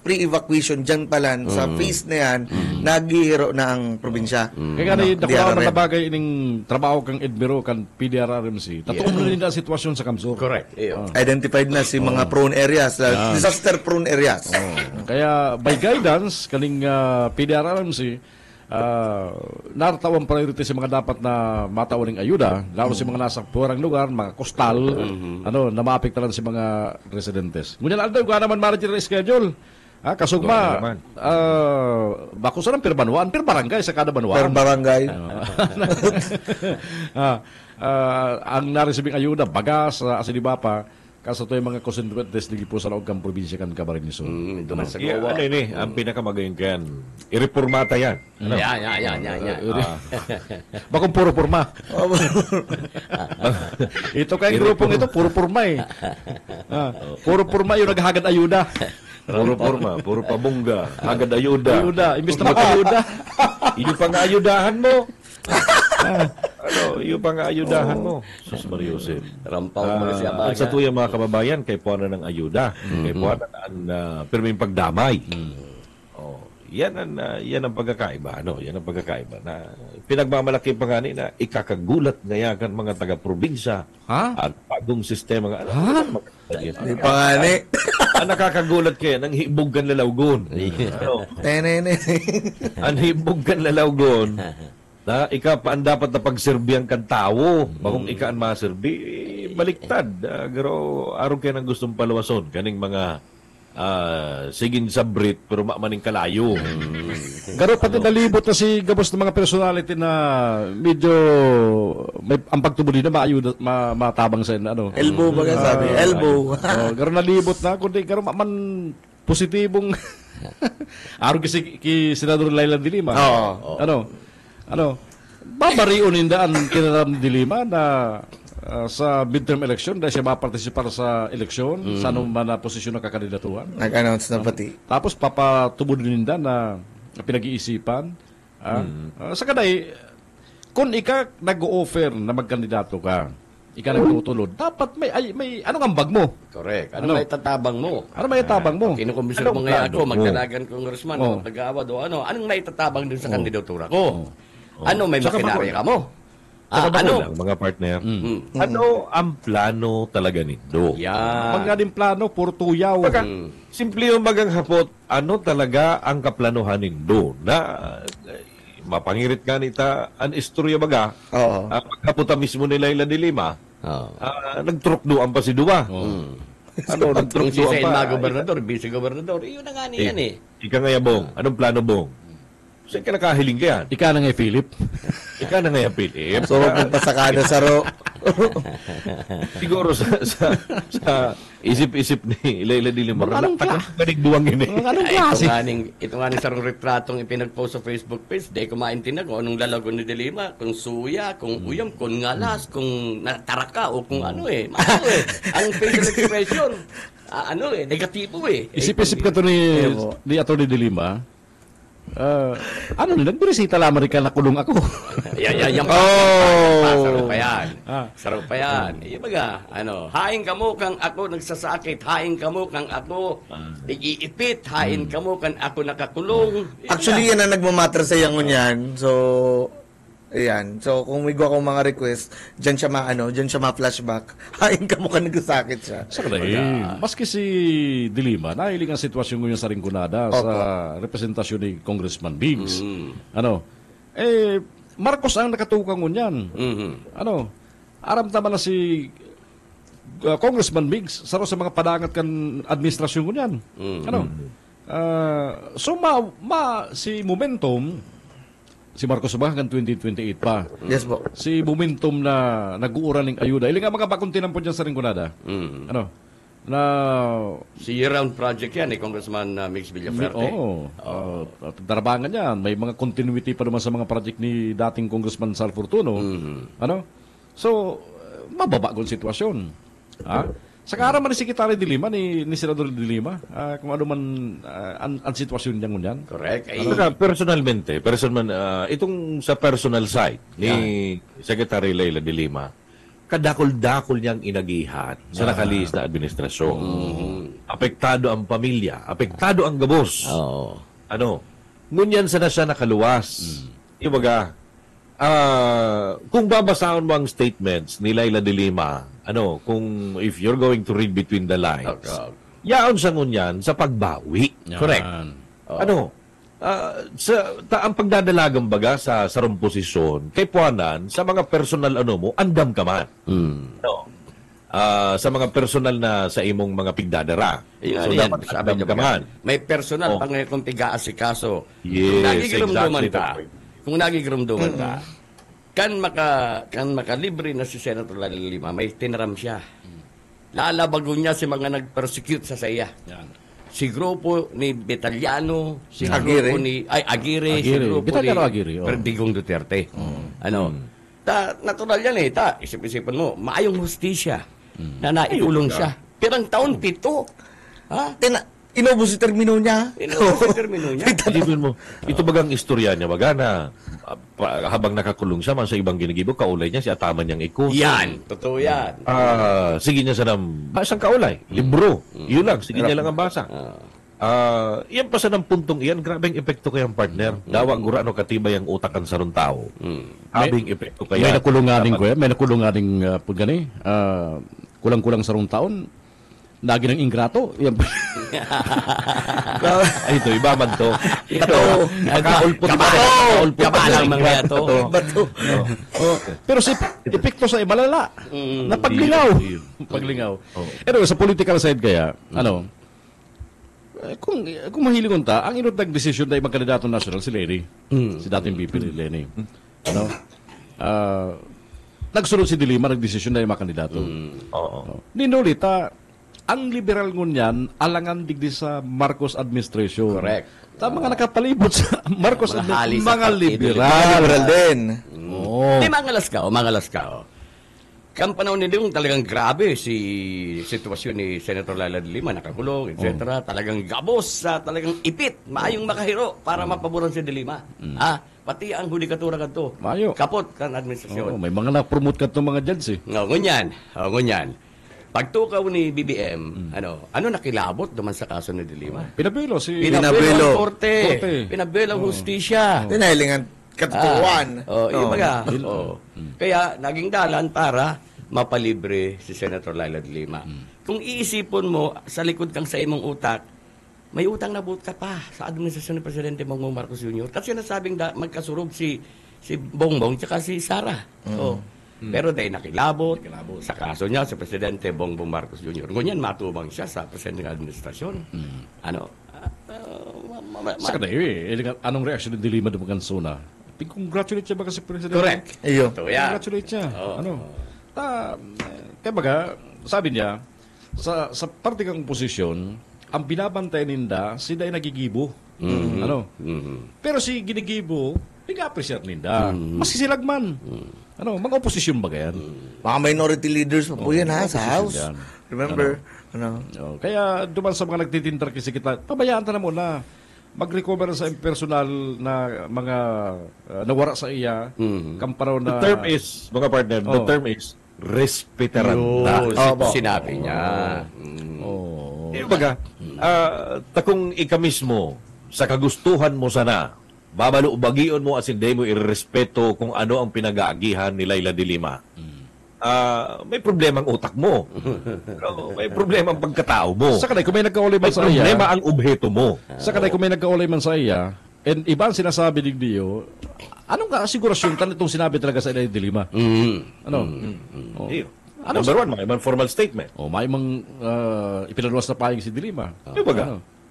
pre-evacuation dyan pala sa phase na yan, naghihiro na ang probinsya. Kaya nga nakuha man na bagay ining trabaho kang Edmiro kan PDRRMC. Tatuon na rin na sitwasyon sa Kamsur. Correct. Identified na si mga prone areas, disaster prone areas. Kaya by guidance kaning PDRRMC, naratawang priority sa mga dapat na matawaning ayuda, lalo sa mga nasa purang lugar, mga coastal, na maapektaran sa mga residentes. Ngunyan aldaw, kung naman manager schedule, kasugma, bako sa ng per barangay sa kada banuan. Per barangay. Ang naresibing ayuda, bagas, asinibapa, kaso ito yung mga constituentes ligi po sa loob kang probinsya kan Camarines Sur. Ang pinakamagayon kan, irepormata yan. Bakong puro porma. Ito kayong grupong ito, puro porma eh. Puro porma yung naghagad ayuda. Puro porma, puro pabungga, hagad ayuda. Imbis na maka-ayuda. Iyo pa nga ayudahan mo. Iyo pa nga ayudahan mo. Sus Mariusip. Ang sa tuyang mga kababayan, kay puwana ng ayuda. Kay puwana pirming pagdamay. Yan ang pagkakaiba. Yan ang pagkakaiba. Na pinagmamalaki pa nga na ikakagulat ngayakan mga taga-probinsya at bagong sistema nga. Di pa nga ni. Ang nakakagulat kayo, nang hibog kan lalawgon. Ang hibog kan lalawgon, na ika pa ang dapat na pagserbihan kan tao. Bakong ika ang maserbi, baliktad. Pero araw kayo nang gustong palawason, kaning mga sigin sa Brit, pero maning kalayo. Garo pati nalibot na si gabos ng mga personality na medyo may ang pagtubuli na maayuda, matabang sa elbow ba sabi? Elbow. Garo nalibot na, kundi garo man positibong araw kasi ki Senador Laila de Lima. Babariun nindaan kinaram de Lima na sa midterm election dahil siya mapartisipar sa eleksyon sa anong man na posisyon ng kakandidatuhan. Nag-announce na pati. Tapos papatubod ninda na pinag-iisipan. Sa kaday, kung ika nag-o-offer na magkandidato ka, ika nagtutulod, dapat may anong ambag mo? Correct. Ano may tatabang mo? Ano may tatabang mo? Kinukumbisyon mo ngayon ako, magdanagan congressman, mag-aawad o ano may tatabang dun sa kandidatura ko? Ano may makinarya ka mo? Mga partner, ano ang plano talaga nito? Pag din plano, puro tuyaw. Simple yung magang hapot, ano talaga ang kaplanuhan nito? Na mapangirit ka nita ang istorya baga, pagkaputa mismo ni Laila de Lima, nagtrukduan pa si Dua. Nagtrukduan pa. Gobernador, vice-gobernador, iyon na nga niyan eh. Ika nga Bong, anong plano Bong? Saan ka nakahiling ka yan? Ika na nga Philip. Ika na nga Philip. So, magpasakada sa ro. Siguro sa isip-isip ni Laila de Lima. Kanigduwang yun eh. Ito nga ning sarong retratong ipinag-post sa Facebook page. Di ko maintindihan kung anong lalagon ni de Lima. Kung suya, kung uyam, kung ngalas, kung nataraka, o kung ano eh. Ang facial expression, negatibo eh. Isip-isip ka ito ni Atty. de Lima. Nagbirisita lamang rin ka nakulong ako. Sarap pa yan. Ibaga, hain ka mo kang ako nagsasakit, hain ka mo kang ako nag-iipit, hain ka mo kang ako nakakulong. Actually, yan ang nagmamatter sa yang yan. So, ayan. So, kung may gawa akong mga request, dyan siya ma-flashback. Hain ka mo ka nagkasakit siya. Maski si de Lima, nahiling ang sitwasyon ngayon sa Rinconada sa representasyon ni Congressman Biggs. Marcos ang nakatukan ngunyan. Aram tama na si Congressman Biggs sa mga padangat kan administrasyon ngunyan. So, si Momentum, si Marcos ba hanggang 2028 pa. Yes po. Si Momentum na nag-uuran ng ayuda. Ilang nga mga bakong tinampon dyan sa Rinconada. Si year-round project yan ni Congressman Mix Villaferte. Darabangan yan. May mga continuity pa naman sa mga project ni dating Congressman Sal Fortuno. So, mababa kong sitwasyon. Sa kaara man ni Secretary de Lima, ni Senador de Lima, kung ano man ang sitwasyon niya ngunyan. Correct. Personalmente, itong sa personal side ni Secretary Leila de Lima, kadakol-dakol niyang inagihan sa nakalihis na administrasyon. Apektado ang pamilya, apektado ang gabos. Ngunyan sana siya nakaluwas. Ibaga, kung babasahon mo ang statements ni Leila de Lima, kung if you're going to read between the lines, yaon sa ngunyan sa pagbawi. Correct. Ang pagdadalagang baga sa sarong posisyon, kay puanan, sa mga personal andam ka man. Sa mga personal na sa imong mga pigdadara. So, dapat andam ka man. May personal pang kung tiga-asikaso. Yes, Kung nagigirumduman ka, kan makalibre na si Senator Leila de Lima, may tinaram siya. Lalabago niya si mga nag-persecute sa saya. Si grupo ni Betaliano, si grupo ni Aguirre, si grupo ni Perdigong Duterte. Natural yan isip-isipan mo, maayong hustisya na naitulong siya. Pirang taon, 7. Inubos si termino niya. Isipin mo, ito bagang istorya niya, baga na habang nakakulong siya man sa ibang ginigibo, kaulay niya si ataman niyang iko. Yan, totoo yan. Sige niya sa basang kaulay, libro. Yun lang, sige niya lang ang basa. Yan pa sa ng puntong iyan, grabing epekto kayang partner. Dawag gura katibay ang utak ang sarong tao. Habing epekto kaya. May nakulunganing kulang-kulang sarong taon. Lagi ng ingrato. Ay, ito, iba man to. Ito, kabalang mga ito. Pero si epekto sa malala. Napaglingaw. Pero sa political side kaya, kung mahilig unta, ang inot nag-desisyon na ibang kandidato national, si Lenny. Si dating VP ni Lenny. Nagsunod si De Lima, nag-desisyon na yung mga kandidato. Ninulita, ang liberal ngunyan, alangan digdi sa Marcos administration. Correct. Mga nakapalibot sa Marcos administration, mga liberal. Mga liberal din. Di mangalas ka. Kang panahon nila yung talagang grabe si sitwasyon ni Senator Leila de Lima, nakakulong, etc. Talagang gabos, talagang ipit, maayong makahiro para mapaboran si de Lima. Pati ang hudikatura kadto. Kapot kan administrasyon. May mga na-promote kadto mga judge eh. Ngunyan. Pagtukaw ni BBM, nakilabot naman sa kaso ni de Lima? Pinabuelo ang korte. Pinabuelo ang hustisya. Pinahilingan katutuan. Kaya naging dalan para mapalibre si Senator Leila de Lima. Kung iisipon mo, sa likod kang sa imong utak, may utang na buot ka pa sa administrasyon ni Presidente Bongbong Marcos Jr. Kasi nasabing magkasurog si Bongbong tsaka si Sara. Pero dahil nakilabot sa kaso niya sa Presidente Bongbong Marcos Jr. Ngunyan matubang siya sa Presidente ng administrasyon. Sa kanay, anong reaksyon ni De Lima dumagan suna? Congratulate siya ba kasi Presidente? Correct. Congratulate siya. Kaya baga, sabi niya, sa parte kang posisyon, ang binabantay ninda, sila ay nagigibo. Pero si ginigibo, nag-appreciate ninda. Masisilagman. Mga oposisyon ba yan? Mga minority leaders pa po yan sa House. Remember? Kaya duman sa mga nagtitintar kasi kita, pabayaan ta na muna. Mag-recover sa personal na mga nawara sa iya. Kamparaw na... The term is, mga partner, the term is respetaranda. Sinabi niya. Baga, kung ika mismo, sa kagustuhan mo sana, babalo-bagion mo as hindi mo irespeto kung ano ang pinag-aagihan ni Leila de Lima. May problema ang utak mo. May problema ang pagkatao mo. Sa kanay, kung may nagkaulay man sa iya... May problema ang obheto mo. Sa kanay, kung may nagkaulay man sa iya, and iba ang sinasabi ni Dio, anong kasigurasyon tan itong sinabi talaga sa Leila de Lima? Number one, may formal statement. May ipinaluwas na pahing si de Lima.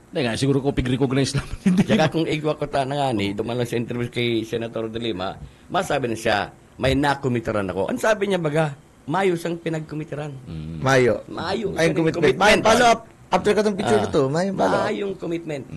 Hindi nga, siguro ko pig-recognize naman. Kaya kung igwa ko ta na nga duman lang sa interview kay Senator de Lima, masabi na siya, may nakumitiran ako. Ang sabi niya baga, mayo siyang pinagkumitiran. Mayo. Mayo. Ayong commitment. Follow up. After ka itong picture na to, mayong follow up. Mayong commitment.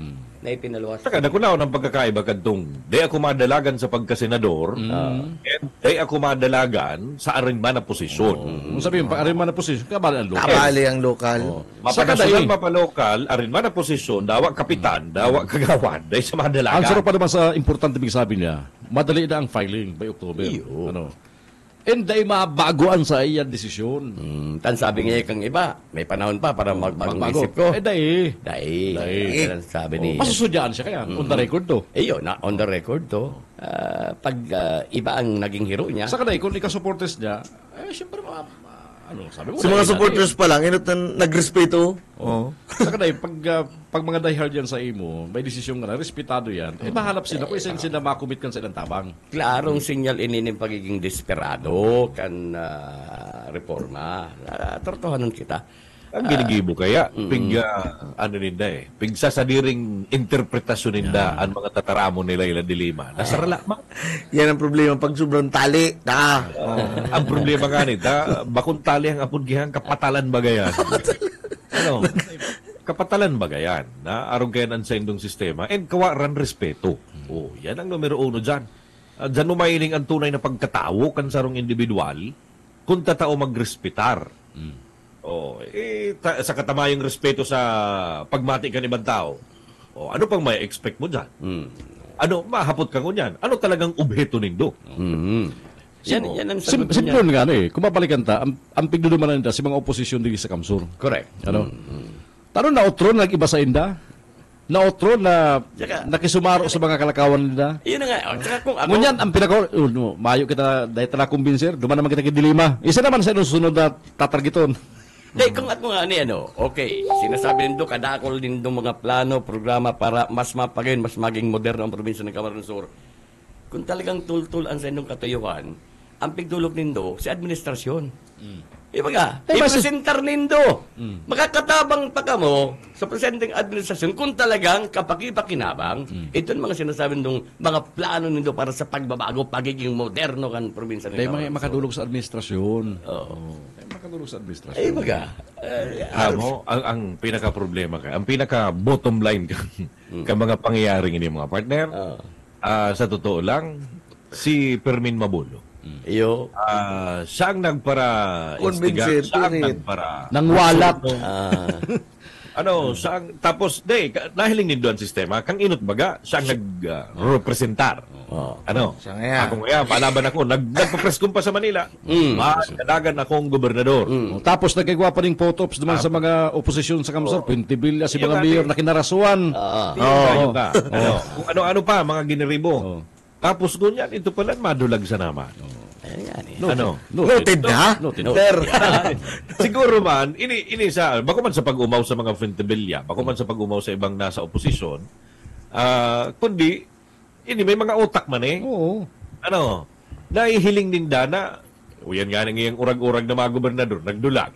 na ipinaluwas. Saka nakunaw ng pagkakaiba kadtong di ako madalagan sa pagkasenador and di ako madalagan sa arinman na posisyon. Kung sabihin, pag arinman na posisyon, kabali ang lokal. Kabali ang lokal. Mapanasunal, mapalokal, arinman na posisyon, dawa kapitan, dawa kagawan, dahil sa madalagan. Ang sarap pa naman sa importante big sabi niya, madali na ang filing by October. Ano? And dahil mabaguan sa iyan desisyon. Tan sabi nga kang iba, may panahon pa para mag-isip ko. Dahil. Yan sabi ni... Masusudyaan siya kaya, on the record to. Na on the record to. Pag iba ang naging hero niya. Saka dahil, kung ika-supporters niya, siyempre sabi mo sa mga supporters pa lang, nagrespeto. Saka dahil, pag mga diehard yan sa imo, may desisyon nga na, respetado yan, mahanap sila kung isan sila makumit kan sa ilang tabang. Klarong sinyal ininim pagiging desperado kan reforma. Tortohanan kita. Ang ginigibo kaya, pigsasadiring interpretasyon ninda ang mga tataramo nila ilang dilima. Nasarala ma. Yan ang problema pag sobrang tali. Ang problema nga nita, bakong tali ang apod gihang kapatalan bagayan. Kapatalan bagayan na arong kaya sa indong sistema and kawaran respeto. Yan ang numero 1 dyan. Dyan umailing ang tunay na pagkatao kan sarong individual kung tatao magrespetar. Sa katamayang respeto sa pagmati ka ni ibang tao. Ano pang may expect mo dyan? Ano, mahapot ka ngunyan? Ano talagang obheto nindo? Yan ang sagot niya. Simple nga kung mapalikan ta, ang pigdudumanan nila si mga oposisyon dito sa Kamsur. Correct. Taro na otro nag-iba sa inda? Na otro na nakisumaro sa mga kalakawan nila? Yun na nga. Kung ako... Ngunyan, ang mayo kita, dahil tala kumbinser, duman naman kita kidilima. Isa naman sa susunod na tatargiton. Dahil kung ako nga okay, sinasabi nindo, kadakol nindo mga plano, programa para mas mapagayon, mas maging moderno ang probinsya ng Camarines Sur. Kung talagang tultulan sa inyong katayuhan, ang pigdulog nindo, si administrasyon. I-presentar nindo. Makakatabang pa ka mo sa presenting administrasyon kung talagang kapakipakinabang. Ito ang mga sinasabi nitong mga plano nindo para sa pagbabago, pagiging moderno kan probinsya ng Camarines Sur. Makadulog sa administrasyon. Makadulog sa administrasyon. Ang pinaka-problema ang pinaka-bottom line ka mga pangyayaring ini mga partner, sa totoo lang, si Fermin Mabolo. Siya ang nagpara-instigar, siya ang nagpara... Nang walak. Tapos, nahiling nindo ang sistema, kang inot baga, siya ang nag-representar. Ako ngayon, palaban ako, nagpa-press pa sa Manila. Kadagan akong gobernador. Tapos nagkagawa pa rin photops naman sa mga oposisyon sa Kamsur. Pintibilya, si mga mayor na kinarasuan. Kung ano-ano pa, mga gineribo. Tapos ganyan, ito pala madulag sa naman. Noted na? Siguro man, ini sa, bako man sa pag-umaw sa mga Fentibilia, bako man sa pag-umaw sa ibang nasa oposisyon, kundi, ini may mga utak man nahihiling ninda na, yan nga ngayong urag-urag na mga gobernador, nagdulag.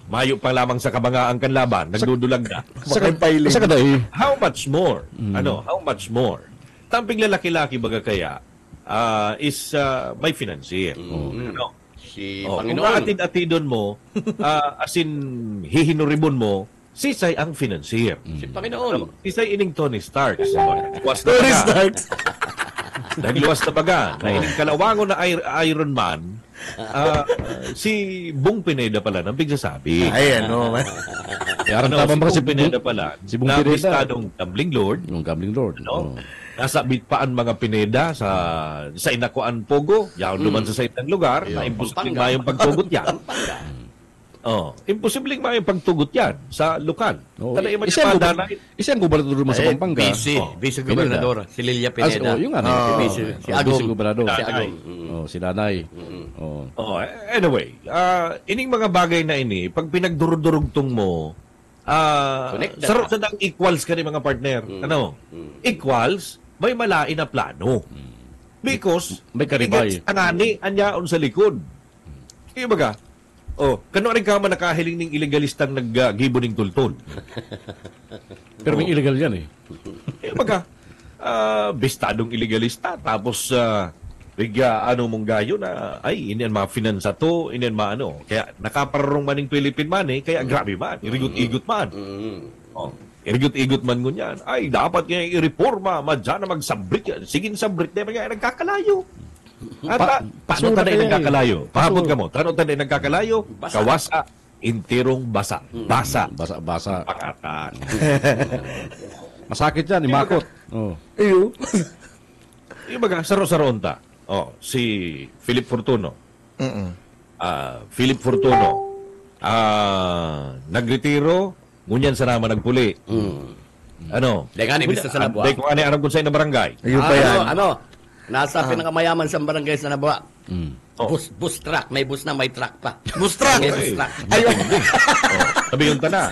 Mayo pa lamang sa kabangaan kan laban, nagdudulag na. How much more? How much more? Tamping lalaki-laki baga kaya is may financier. Si Panginoon. Panginoon. Kung atid-atidon mo, as in hihinuribon mo, sisay ang financier. Si Panginoon. Sisay ining Tony Stark. Tony Stark. Nagluwas na baga. Na ining kalawangon na Iron Man, si Bong Pineda pala nang bigsasabi. Si Pineda pala, na bistadong Gambling Lord. Nasa bitpaan mga Pineda sa inakuan Pogo, yaw duman sa saitang lugar, na imposibleng mayong pagtugot yan. Imposibleng mayong pagtugot yan sa lokal. Isang gobernador naman sa Pampanga. Vice Gobernador, si Lilia Pineda. Si Agong. Si Nanay. Anyway, ining mga bagay na ini, pag pinagdurudurugtong mo, sarap sa dang equals ka ni mga partner. Equals, may malain na plano. Because, may karibay. Anani, anyaon sa likod. Ibaga, kano rin ka man nakahiling ng illegalistang nag-gibo ng tultol. Pero may illegal yan Ibaga, bestadong illegalista, tapos, mong gayo na, ini ang mga finansa to, ini ang mga Kaya nakapararong maning Philippine money, kaya grabe man, irigot-igot man. Irigot-igot man ngunyan. Ay, dapat kaya i-reforma. Madya na magsabrit yan. Sige, sabrit na mga nagkakalayo. At paano tayo nagkakalayo? Pahapon ka mo. Paano tayo nagkakalayo? Kawasa, intirong basa. Basa. Basa. Pakatan. Masakit yan, imakot. Iyo. Yung baga, saro-saroon ta. Si Philip Fortuno. Philip Fortuno. Nagretiro, ngunyan sa naman nagpuli. Ano? Dahil nga ni Mr. Sanabua. Dahil kung ano aram kung sa'yo na barangay. Ayun pa yan. Nasa pinakamayaman sa barangay sa Nabua. Bus truck. May bus na, may truck pa. Bus truck? May bus truck. Ayun. Sabi yung tana.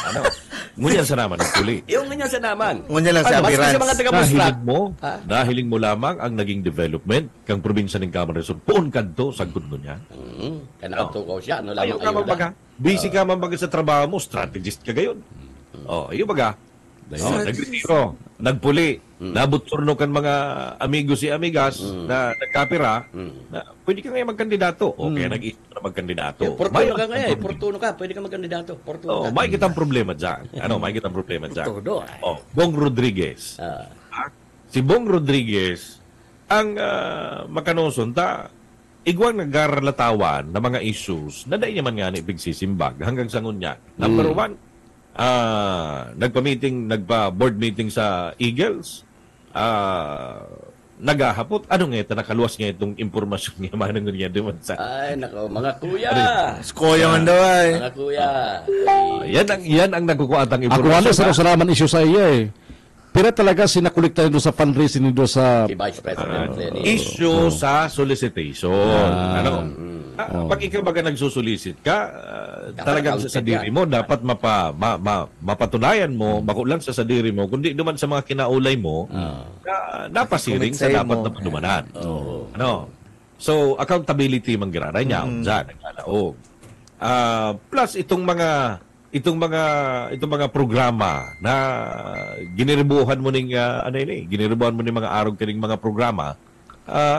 Ano? Ngunyan sa naman nagpuli. Yung ngunyan sa naman. Ngunyan lang sa appearance. Mas mga taga-bus truck. Nahiling mo lamang ang naging development kang probinsya ng Camarines. Puon kanto, sagot mo niya. Kaya nakatukaw siya. Ayaw ka mabaga. Busy ka mabaga sa trabaho mo. Strategist ka gayon. Ayaw baga. Nagretiro, nagpuli, nabutsurno kan mga amigos si amigas na nagkapira, na pwede ka ngayon magkandidato. O kaya nag-isip na magkandidato. Portuno ka ngayon, portuno ka, pwede ka magkandidato. May kitang problema dyan. May kitang problema dyan. Bong Rodriguez. Si Bong Rodriguez, ang makanoson igwang nagaralatawan na mga issues na dahil naman nga ni Bigsisimbag hanggang sa ngunya. Number one, nagpa-board meeting sa Eagles. Nagahapot. Ano nga ito? Nakaluwas nga itong impormasyon nga manang nga duman sa... Ay, nako, mga kuya. Skoya man daw ay. Mga kuya. Yan ang nagkukuatang impormasyon. Ako sa naman issue sa iya eh. Pero talaga sinakulikta doon sa fundraising doon sa... Vice President Lenny. Issue sa solicitation. Pag ikaw baga nagsusulisit ka, talagang sa sadiri mo, dapat mapatunayan mo, makulang sa sadiri mo, kundi duman sa mga kinaulay mo, napasiring sa dapat na padumanan. So, accountability manggiranay niya, dyan, nagkalaog. Plus, itong mga programa na giniribuhan mo ning giniribuhan mo ning mga arog kining mga programa,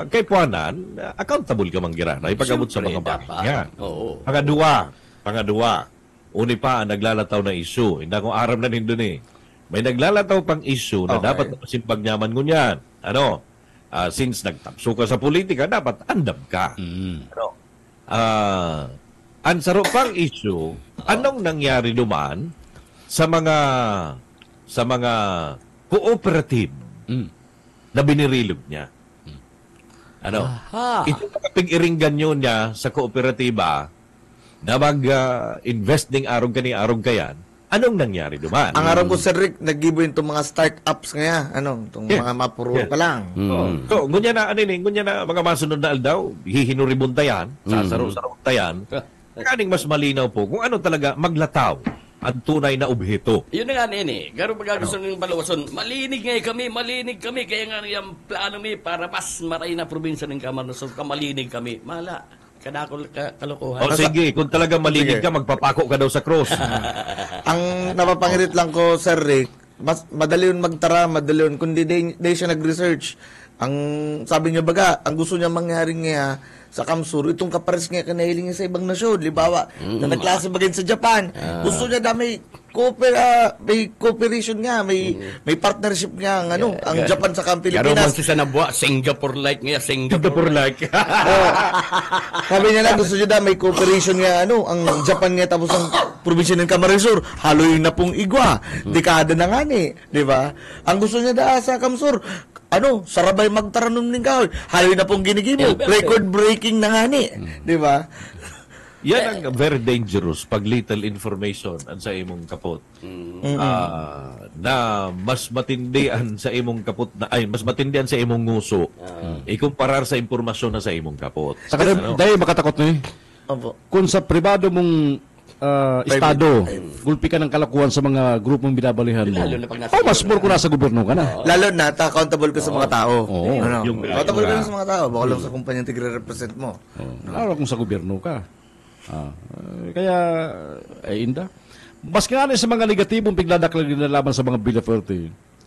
kay puanan, accountable ka manggira na ipag-abot sa mga bagay. Pangadua, uni pa ang naglalataw na issue. Hindi akong aram na nindo ni. May naglalataw pang issue na dapat simpag nyaman ngunyan. Since nagtapso ka sa politika, dapat andam ka. Ang saro pang issue, anong nangyari duman sa mga cooperative na binirilog niya? Ito kapag-iringgan nyo niya sa kooperatiba na mag-investing arog kayan, anong nangyari duman? Ang araw ko, Sir Rick, nag-gibo yung mga start-ups nga, itong mga mapuro pa lang. So, ngunya na mga masunod na aldaw, hihinuribunta yan, sasaro-saro tayan, kaning mas malinaw po kung ano talaga maglataw ang tunay na objeto. Yun na nga nini. Garo pag gusto ng balawason, malinig kami. Kaya nga yung plano mi para mas maray na probinsya ng Camarines Sur, malinig kami. Mala, kalokohan. Sige, kung talaga malinig ka, magpapako ka daw sa cross. Ang napapangirit lang ko, Sir Rick, madali yun magtara, madali yun. Kundi di siya nag-research. Ang sabi niya baga, ang gusto niya mangyari nga sa Kamsur, itong kapares nga kanahiling sa ibang nasyon, libawa, na nagklase bagay sa Japan. Gusto niya na may cooperation nga, may partnership nga ang Japan sa Pilipinas. Garo man siya nabuwa, Singapore-like nga, Singapore-like. Sabi niya na, gusto niya na may cooperation nga, ang Japan nga tapos ang probinsya ng Camarines Sur, haloy na pong igwa. Dekada na nga di ba? Ang gusto niya na sa Kamsur, sarabay magtaranong ng kahoy. Haloy na pong ginigimo. Record-breaking na nga di ba? Yan ang very dangerous pag little information ang sa imong kapot. Na mas matindihan sa imong kapot mas matindihan sa imong nguso. Ikumparar sa impormasyon na sa imong kapot. Saka dahil makatakot ni. Kung sa pribado mong estado, gulpi ka ng kalakuhan sa mga grupong binabalihan mo. Mas more kung nasa gobyerno ka na. Lalo na, accountable ka sa mga tao. Accountable ka sa mga tao. Baka lang sa kumpanyang tigre-represent mo. Lalo kung sa gobyerno ka. Kaya, inda. Mas nga sa mga negatibong pigladaklag nilalaban sa mga Bill of Health.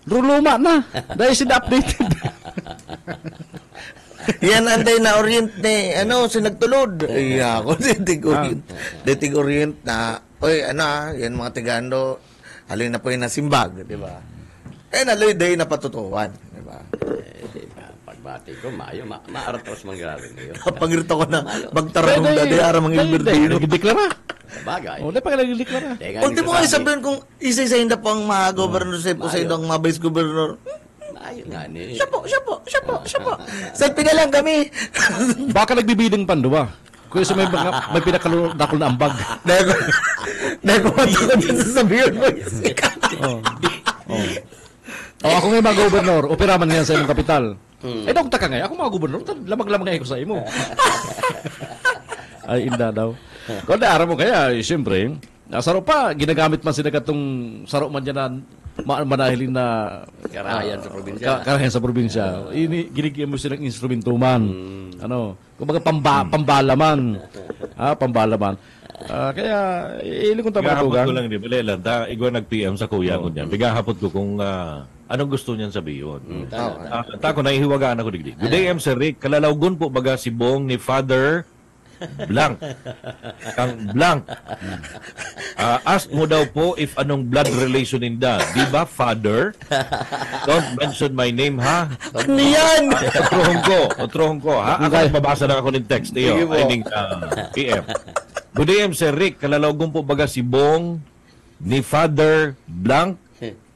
Luma na. Dahil sina-updated. Yan anday na orient sinagtulod. Ako, detig orient na, yan mga tigando, Halin na po yung nasimbag, di ba? Naloy day na patutuan, di ba? Pagbati ko, maayo, maaratos manggaling ngayon. Pagirito ko na, magtaranong dati, ara mga Ilberdino. Nagdeklara. Bagay. O, di pa ka nagdeklara. Kunti mo kayo sabihin kung isa-isa hindi po ang mga gobernador sa mga vice governor. Ayun nga ni. Siya po. Selfie na lang kami. Baka nagbibiding panduwa. Kung isa may pinakalunakol na ambag. Dahil kumanto ko din sa sabihin mo. Ako ngayon mga gobernador, operaman ngayon sa imong kapital. Nung taka ngayon, ako mga gobernador, lamag-lamag ngayon ko sa imo. Ay, inda daw. Kung naara mo kaya, siyempre, saro pa, ginagamit man sila katong saro man dyan na manahilin na karahayan sa probinsya. Karahayan sa probinsya. Ginigyan mo silang instrumentuman. Kumbaga pambalaman. Pambalaman. Kaya, iling kong tama Bigahapot ko lang, di ba? Igwa nag-PM sa kuya ko niyan. Bigahapot ko kung anong gusto niyan sabihin. Tako, nahihiwagaan ako digdig. Good day, Sir Rick. Kalalawgon po baga si Bong ni Father Blank. Kang Blank. Ask mo daw po if anong blood relation ninda. Di ba, Father? Don't mention my name, ha? Ano yan? Otrohong ko, ha? Ako mabasa lang ako ng text iyo. I think, PM. Good day, Sir Rick. Kalalawgon po baga si Bong ni Father Blank.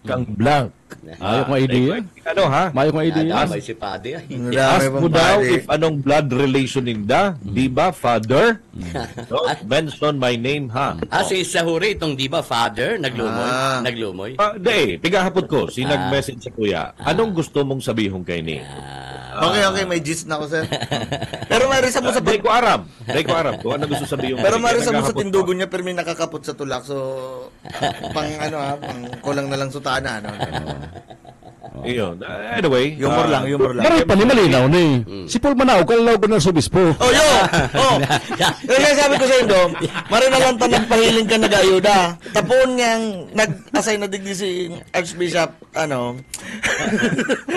Kang Blank. Ayok nga idea. Ano, ha? Mayok nga idea. May si Padi. Ask mo daw if anong blood relation ninda. Di ba, Father? Don't mention my name, ha? Si Sahuri, itong di ba, Father? Naglumoy? Di, pigahapot ko. Nag-message sa kuya. Anong gusto mong sabihin kay ni? Okay, may gist na ako, sir. Pero marisa mo sa... Day ko aram. Kung ano gusto sabihin. Pero marisa mo sa tindugo niya, pero may nakakapot sa tulak. So, pang kulang na lang sutana, Iyon. Anyway. Humor lang. Maray pa ni malinaw ni. Si Paul Manao, kalalaw ko na sa obispo. Kaya sabi ko sa inyo, maray na lang tanang pahiling ka nag-ayuda. Tapon niyang nag-assign na digdi si Archbishop,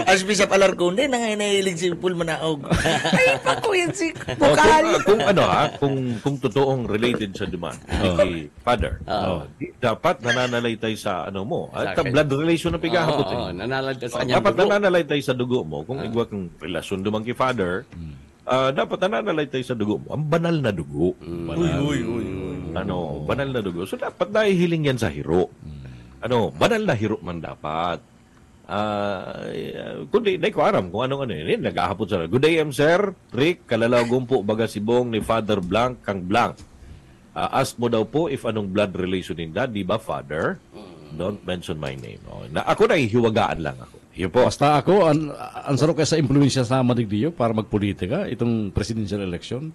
Archbishop Alarcon, din na ngayon nahilig si Paul Manao. Ay, pakuyan si Bukal. Kung totoong related sa duman, si Father, dapat nananalay tayo sa mo. At blood relation na pigahapot. Dapat nananalay tayo sa dugo mo. Kung igwa kang relasyon dumang kay Father, dapat nananalay tayo sa dugo mo. Ang banal na dugo. Banal na dugo. So, dapat nahihiling yan sa hiro. Banal na hiro man dapat. Kundi, di ko aram kung anong yun. Nag-ahapot sa Good day, Sir Rick. Kalalawgon po baga si Bong ni Father Blank kang Blank. Ask mo daw po if anong blood relation ninda. Di ba, Father? Don't mention my name. Ako nahihiwagaan lang ako. Yun po. Basta ako, ansaro kaya sa impluensya sa Madigdiyo para magpolitika, itong presidential election.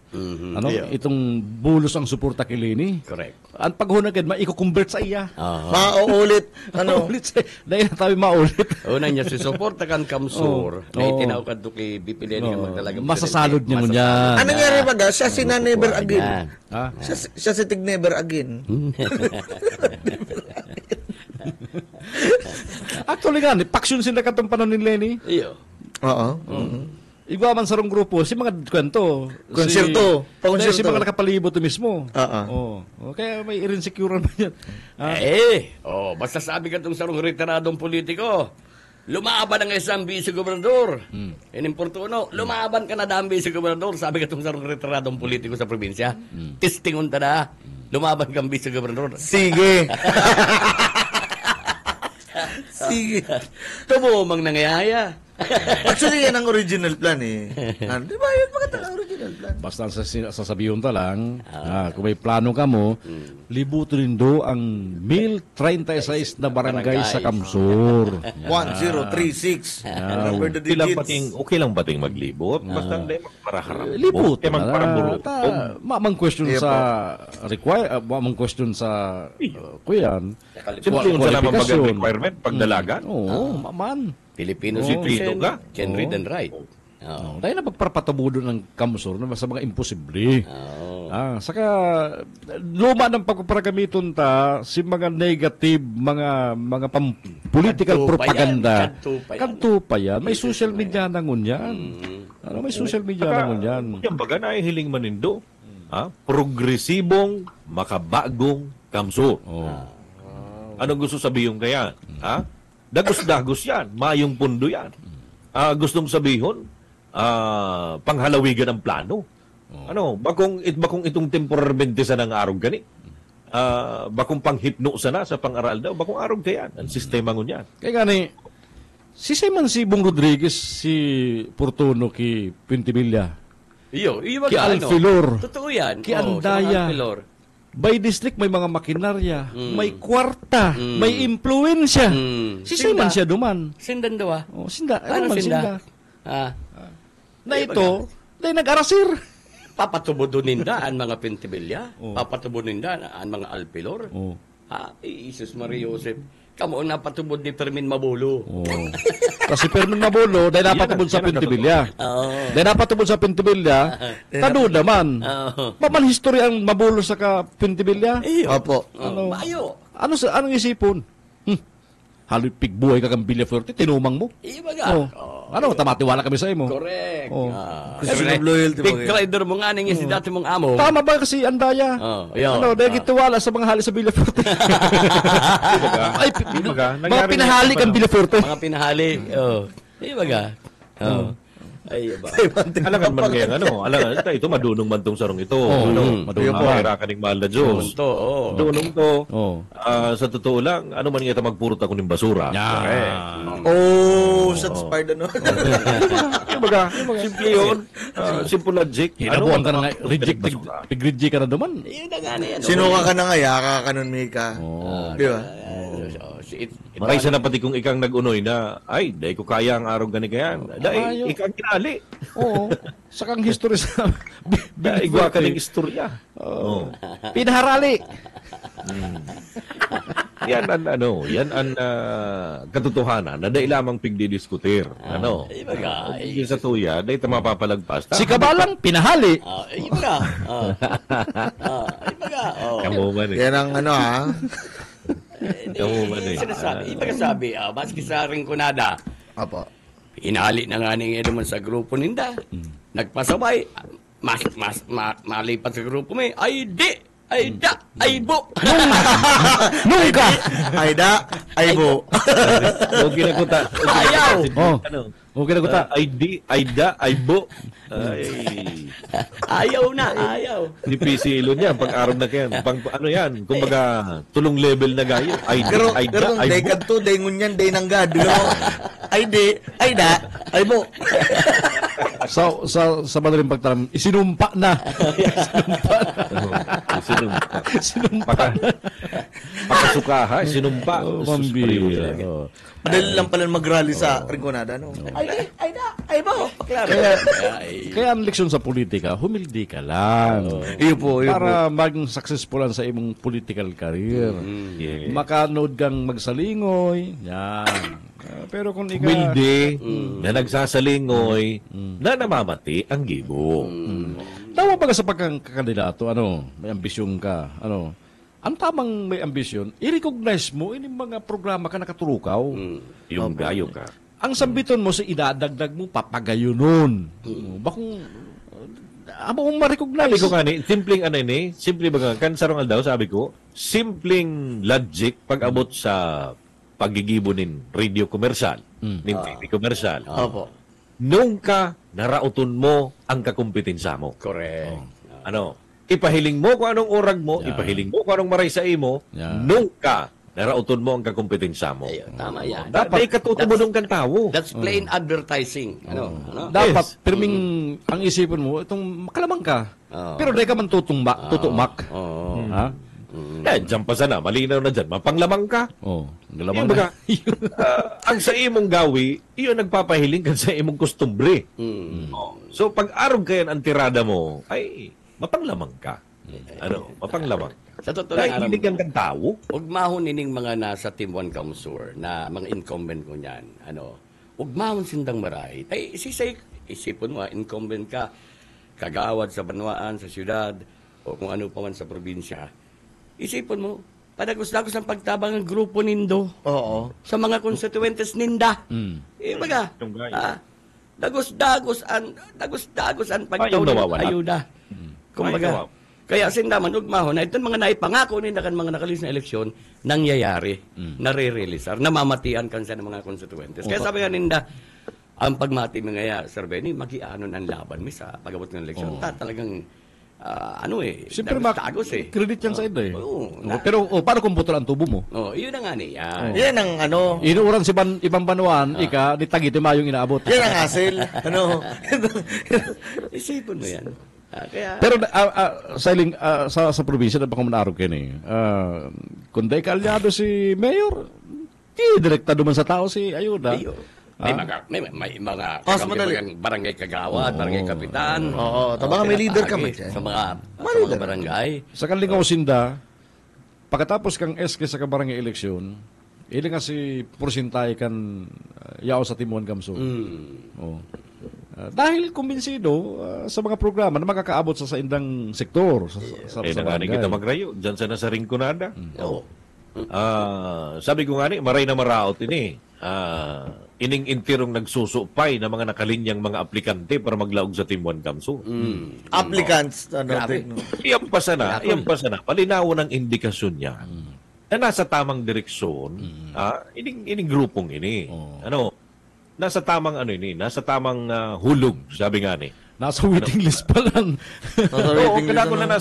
Itong bulos ang suporta kay Leni. Correct. Ang paghunagad, maiko-convert sa iya. Mauulit. Mauulit sa dahil na tayo maulit. Una niya, si suporta kan Kamsur. Na itinawag ka kay BP Leni ang magtalagang masasalod niya mo niya. Ano nangyari ba? Siya si never again. Siya si tig never again. Actually nga, paksyon sila katong panon ni Leni. Iyo. Oo. Igwa man sarong grupo, si mga kwento. Konserto. Si mga nakapalibot mismo. Kaya may insecure man yan. Basta sabi ka itong sarong retiradong politiko. Lumaban ang isang vice-gobernador. Inimportuno, lumaban ka na daan vice-gobernador. Sabi ka itong sarong retiradong politiko sa probinsya. Tistingon ta na. Lumaban kang vice-gobernador. Sige. Sige. Tumo mang nangayaya. Actually, yan ang original plan Di ba yun maganda ang original plan? Basta sasabihin ta lang, kung may plano ka mo, libutin do ang 1036 na barangay sa Kamsur. 1036. Okay lang bating maglibot? Basta hindi magparaharap. Libot. Mamang question sa mamang question sa kuyan. Simple yung sa naman bagang requirement, pagdalagan? Oo, maman. Filipino citizen can read and write. Dahil na pagparpatabudo ng Kamsur sa mga imposible. Saka luma ng pagpaparagamiton ta si mga negative, mga political propaganda. Kanto pa yan. May social media na ngunyan. May social media na ngunyan. Yung baga nahihiling manindo. Progresibong, makabagong Kamsur. Anong gusto sabihin kaya? Ha? Dagos-dagos yan. Mayong pundo yan. Gustong sabihin, panghalawigan ang plano. Bakong itong temporarmente sa nang arog gani. Bakong panghipno sana sa pang-aral daw. Bakong arog kayan. Ang sistema ngunyan. Kaya gani, si Bong Rodriguez, si Portuno, ki Pintimilla, iyo ki Alfilor, totoo yan. ki Andaya, by district may mga makinarya, may kwarta, may impluensya. Si man siya duman. Sindan daw Sinda. Ano sinda? Na ito, dahil nag-arasir. Papatubudunin da ang mga Pintimilla. Papatubudunin da ang mga Alfilor. Isus Maria Joseph. Kamo na patubod ni Fermin Mabulo. Kasi Fermin Mabulo, dahil napatubod sa Pintimilla. Dahil napatubod sa Pintimilla, tado naman. Maman history ang Mabulo sa Pintimilla? Opo. Anong isipon? Haloy pigbuhay ka kang Villafuerte, tinumang mo. Tamatiwala kami sa imo. Correct. Kasi loyalty mo. Big trader mo nga ning si dati mong amo. Tama ba kasi Andaya? Dahil gitiwala sa mga hali sa Villafuerte. Mga pinahali kang Villafuerte. Mga pinahali. Ibaga. Alangan man ngayon, alangan, ito madunong man tong sarong ito. Madunong po, kaning mahal na Diyos. Madunong to. Sa totoo lang, ano man nga ito magpurot ako ng basura. Shots fired Baga, simple yun. Simple logic. Hinabuan ka na nga, pig-reject ka na duman. Sinuka ka na nga, yaka ka nun, Mika. Di ba? Maraysa na pati kung ikang nag-unoy na, ay, dahil ko kaya ang araw gani kayan. Dahil ikang kinali. Sakang history sa... Igwa ka ng istorya. Pinaharali. Yan ang katotohanan na dahil lamang pigdidiskutir. Yung sa tuya, dahil ito mapapalagpas. Si Kabalang, pinahali. Ibaga. Kamuman Yan ang Ibaga sabi, maski sa ringkunada. Apo. Inali na nga ni Edmond sa grupo ninda. Nagpasabay. Malipat sa grupo may. Ayda, aybo. Nunca. Ayda, aybo. Okay na kuta. Ayaw. Okay na kuta. Ayda, aybo. Ayaw na, ayaw. Ni PC-ilo niya, pag-araw na kayan. Ano yan, kumbaga, tulong level na gayo. Pero day kadto, day ngunyan, day nanggad. Ayda, aybo. Sa madaling pagtalam, isinumpa na. Sinumpa. Pakasuka, sinumpa. Mambira. Dahil lang pala mag-rally sa ringkunada, Ayda, aybo. Kaya ang leksyon sa politika, humildi ka lang. Para maging successful sa imong political career. Makanood kang magsalingoy. Yan. Pero kung humildi na nagsasalingoy na namamati ang gibo. Tama ba sa pagkandidato, may ambisyon ka, ang tamang may ambisyon, i-recognize mo ini mga programa ka nakaturukaw. Yung gayo ka. Ang sambiton mo sa idadagdag mo, papagayunon. Bakong mong ma-recognize. Sabi ko nga simple ba kan sarong aldaw, sabi ko, simpleng logic pag-abot sa pagigibonin radio komersal, nin TV komersal. Nung ka narauton mo ang kakumpetensya mo. Correct. Ipahiling mo kung anong orag mo, ipahiling mo kung anong maray sa imo, nung ka narauton mo ang kakumpetensya mo. Tama yan. Dapat katutubodong kang tao. That's plain advertising. Dapat, pirming ang isipin mo, itong makalamang ka. Pero dahil ka man tutumak. Diyan pa sana, malinaw na dyan, mapanglamang ka. Galamang na. Ang sa imong gawi, iyon nagpapahiling ka sa imong kustumbre. So, pag arog kayan ang tirada mo, ay, mapanglamang ka. Mapanglamang. Sa totoo lang, hinigan kang tao. Huwag mahon ining mga nasa Team 1 Councilor na mga incumbent ko niyan. Huwag mahon sindang maray. Ay, isipon mo, incumbent ka, kagawad sa banwaan, sa syudad, o kung ano pa man sa probinsya. Isipon mo, padagos-dagos ang pagtabang ng grupo nindo. Sa mga constituentes ninda. Baga, dagos-dagos ang pagtaw ng ayuda. Kumbaga, Kaya sindaman ugmahon na itong mga naipangako ni kan mga nakalis na eleksyon nangyayari, nare-release, namamatian kan sa ng mga constituentes. Kaya sabi nga ninda, ang pagmati mo nga, Sir Benny, mag-ianon ang laban mi sa pagabot ng eleksyon. Talagang, siyempre tagos credit yan sa ida pero paano kung butol ang tubo mo? Yun na nga niya. Yan ang inuuran si ibang banuan, ika, ni Tagiti Mayong inaabot. Yan ang hassle. Isipon mo yan. Pero sa probinsya na baka manarog kayo kung dahil kaalyado si Mayor, direkta duman sa tao si Ayuda. May mga barangay kagawad, barangay kapitan. Oo, baka may leader ka sa mga barangay. Sa Kalingaw Sinda, pagkatapos kang SK sa kabarangay eleksyon, ili nga si Pursintay kan yao sa Timuan Gamso. Dahil kumbinsido sa mga programa na makakaabot sa indang sektor. Sa barangay. Kita magrayo, dyan sa nasa Rinconada. Sabi ko nga maray na maraot ini. Ining-intirong nagsusupay na mga nakalinyang mga aplikante para maglaog sa Timuan Gamso. Applicants. Iyan pa sana. Palinawon ang indikasyon niya na nasa tamang direksyon, ining grupong ini. Nasa tamang nasa tamang hulog, sabi nga ni. Nasa waiting list pa lang.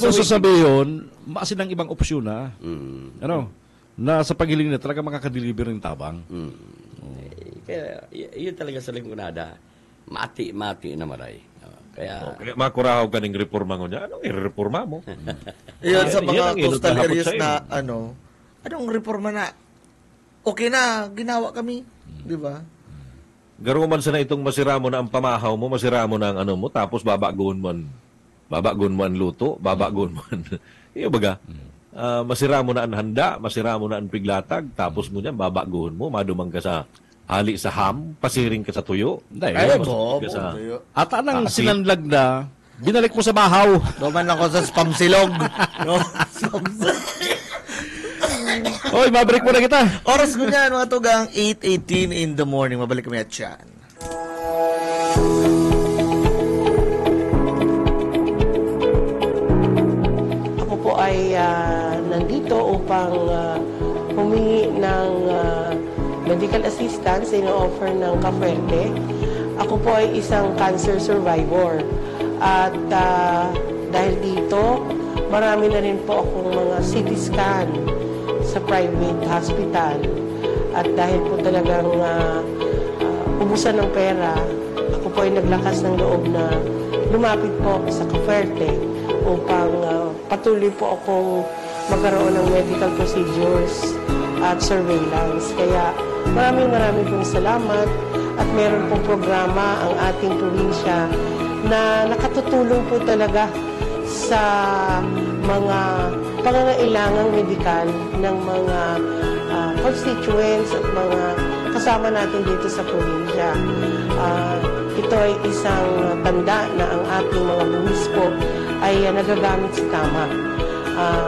Kung sasabihin, maasin ang ibang opsyon na. Na sa pagiling na talaga makakadeliver ng tabang. Kaya yun talaga sa Rinconada, mati na maray. Kaya makurahaw ka ng reforma ko niya. Anong i-reforma mo? Iyon sa mga coastal areas na anong reforma na okay na, ginawa kami. Di ba? Garo man sana itong masira mo na ang pamahaw mo, masira mo na ang mo, tapos babagoon mo ang luto, babagoon mo iyo baga? Masira mo na ang handa, masira mo na ang piglatag, tapos mo niyan, babagoon mo, madumang ka sa hali sa ham, pasiring ka sa tuyo. At anang sinanlag na, binalik mo sa bahaw. Doon lang ko sa spam silog. Oy, mabreak mo na kita. Oras ko niyan, mga tugang 8:18 in the morning. Mabalik kami at yan. Ako po ay nandito upang humingi ng medical assistance ino-offer ng Kafuerte. Ako po ay isang cancer survivor. At dahil dito, marami na rin po akong mga CT scan sa private hospital. At dahil po talagang ubusan ng pera, ako po ay naglakas ng loob na lumapit po sa Kafuerte upang patuloy po akong magkaroon ng medical procedures at surveillance. Kaya maraming pong salamat at meron pong programa ang ating probinsya na nakatutulong po talaga sa mga pangangailangang medikal ng mga constituents at mga kasama natin dito sa probinsya. Ito ay isang tanda na ang ating mga buwis po ay nagagamit sa tama.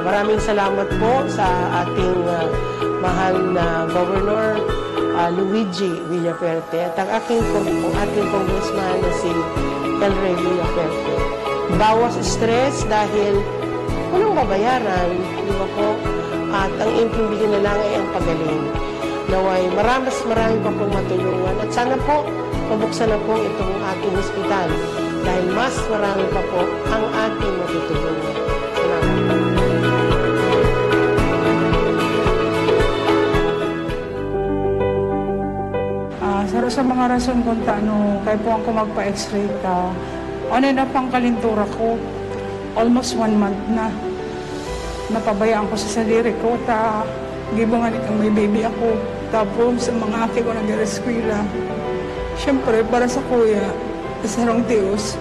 Maraming salamat po sa ating mahal na Governor Luigi Villaperte at ang ating congressman na si El Rey Villaperte. Bawas stress dahil walang babayaran, di ba po? At ang impimbilin na lang ay ang pagaling. Naway marami pa pong matulungan at sana po mabuksan na po itong ating hospital dahil mas marami pa po ang ating matutulungan. Salamat. Sa mga rason kung kaya po ako magpa-x-ray ka, na pang kalintura ko, almost 1 month na. Napabayaan ko sa sarili ko, gibungan itong may baby ako, tapos sa mga aki ko nag-reskwila. Siyempre, para sa kuya, sa sarong tios,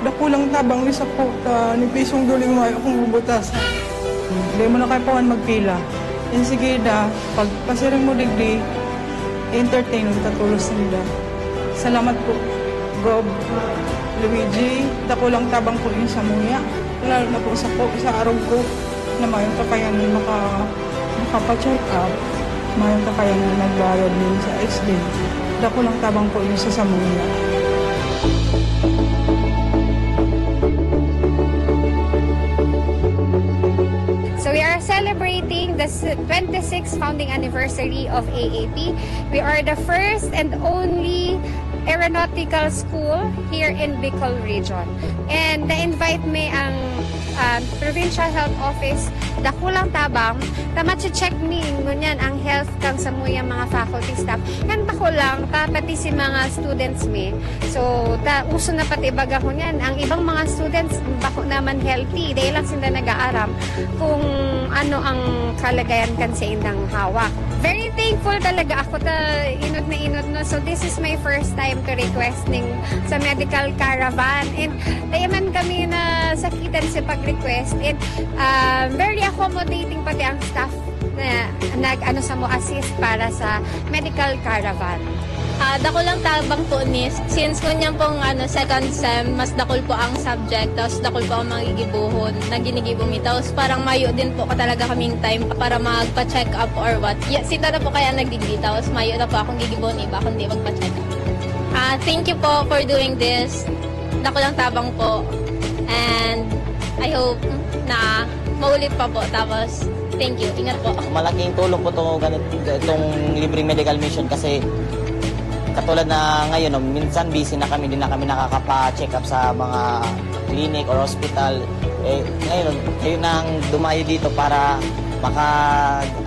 dakulang tabang ni sa puta, ni pisong duling mo akong bubutasan. Hindi mo na kayo pawan magpila. Yan sige pag pasiring mo digdi, entertain mo katulos nila. Salamat po, Gob Luigi. Dakulang tabang ko yun sa muya. Lalo na po sa araw ko na mayroong kakayanan makapacheck up. Mayroong kakayanan nagbayad din sa XD. Dakulang tabang po yun sa samuya. the 26th founding anniversary of AAP. We are the first and only aeronautical school here in Bicol region. And na-invite me ang Provincial Health Office dakulang tabang ta ma-check mi ngunyan ang health kang samuyang mga faculty staff kan dakulang ta pati si mga students mi. So ta uso na pati baga ngunyan ang ibang mga students bako naman healthy dahil lang sila nag-aaram kung ano ang kalagayan kan sa indang hawak. Very thankful talaga ako ta inod na inod no. So this is my first time to requesting sa medical caravan and tayaman kami na sakitan sa pag-request and very accommodating pati ang staff na nag-ano sa mo assist para sa medical caravan. Dako lang tabang po ni since kunyang pong second sem mas dakol po ang subject tapos dakol po ang magigibuhon na ginigibong ito tapos parang mayo din po talaga kaming time para magpa-check up or what. Sita na po kaya nagdigdi tapos mayo na po akong gigibuhon iba kundi magpa-check up. Thank you po for doing this. Dako lang tabang po and I hope na maulit pa po tapos thank you. Ingat po. Malaking tulong po itong libreng medical mission kasi katulad na ngayon, minsan busy na kami, din na kami nakakapa-check up sa mga clinic or hospital. Ngayon, kayo nang dumayo dito para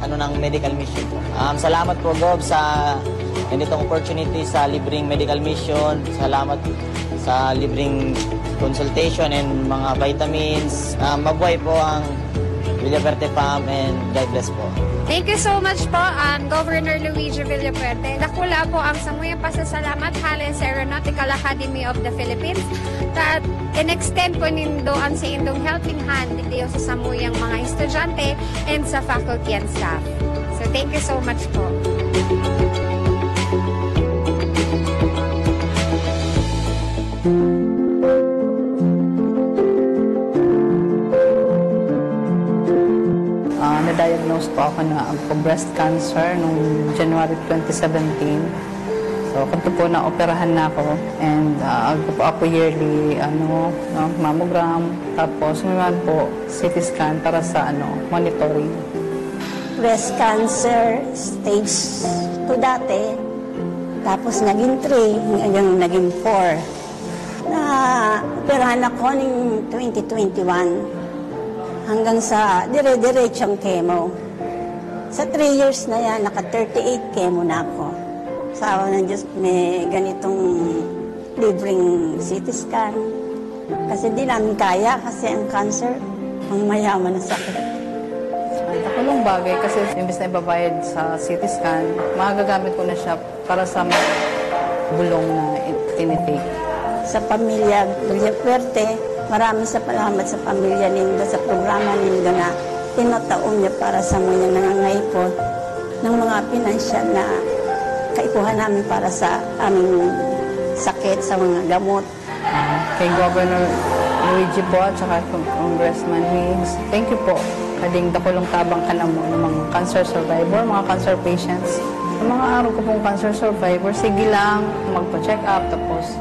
ng medical mission. Salamat po, Gob, sa ganitong opportunity sa libreng medical mission. Salamat sa libreng consultation and mga vitamins. Mabuhay po ang Villafuerte PAM and God bless po. Thank you so much po, Governor Luigi Villafuerte. Dakula po ang samuyang pasasalamat halin sa Aeronautical Academy of the Philippines. At in-extend po nindo ang sa indong helping hand dito sa samuyang mga estudyante and sa faculty and staff. So thank you so much po. Na-diagnose po ako na breast cancer noong January 2017. So, kanto po na-operahan na ako and ako yearly mammogram. Tapos ngayon po CT scan para sa monitoring. Breast cancer stage 2 dati. Tapos naging 3, ngayon naging 4. Na-operahan ako noong 2021. Hanggang sa dire-diretsong chemo. Sa 3 years na yan, naka-38 chemo na ako. Sa awa ng Diyos, may ganitong libreng CT scan. Kasi di namin kaya kasi ang cancer, ang mayaman na sakit. Takulong bagay kasi imbes na ibabayad sa CT scan, magagamit ko na siya para sa bulong na tinitake. Sa pamilya Villafuerte, maraming salamat sa pamilya nindo, sa programa nindo na tinataon niya para sa mga nangangaipon ng mga pinansyal na kaipuhan namin para sa aming sakit, sa mga gamot. Kay Governor Luigi po at saka Congressman Higgs, thank you po. Kading dakulong tabang ka na mo ng mga cancer survivor, mga cancer patients. Sa mga araw ko pong cancer survivor, sige lang, magpa-check up, tapos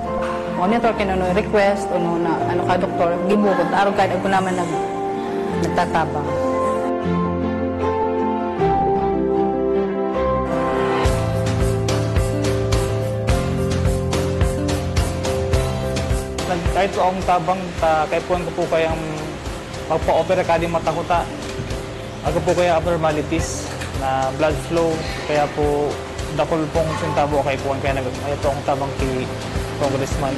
monitor kino request o na ka doktor gibukod araw kad ako naman nagtatabang. Kahit po akong tabang kay puan ko po kayang magpa-opera kadi mata ko ta. Ako po kaya abnormalities na blood flow kaya po dakol pong sintabo kay puan kaya ito ang tabang kay Congressman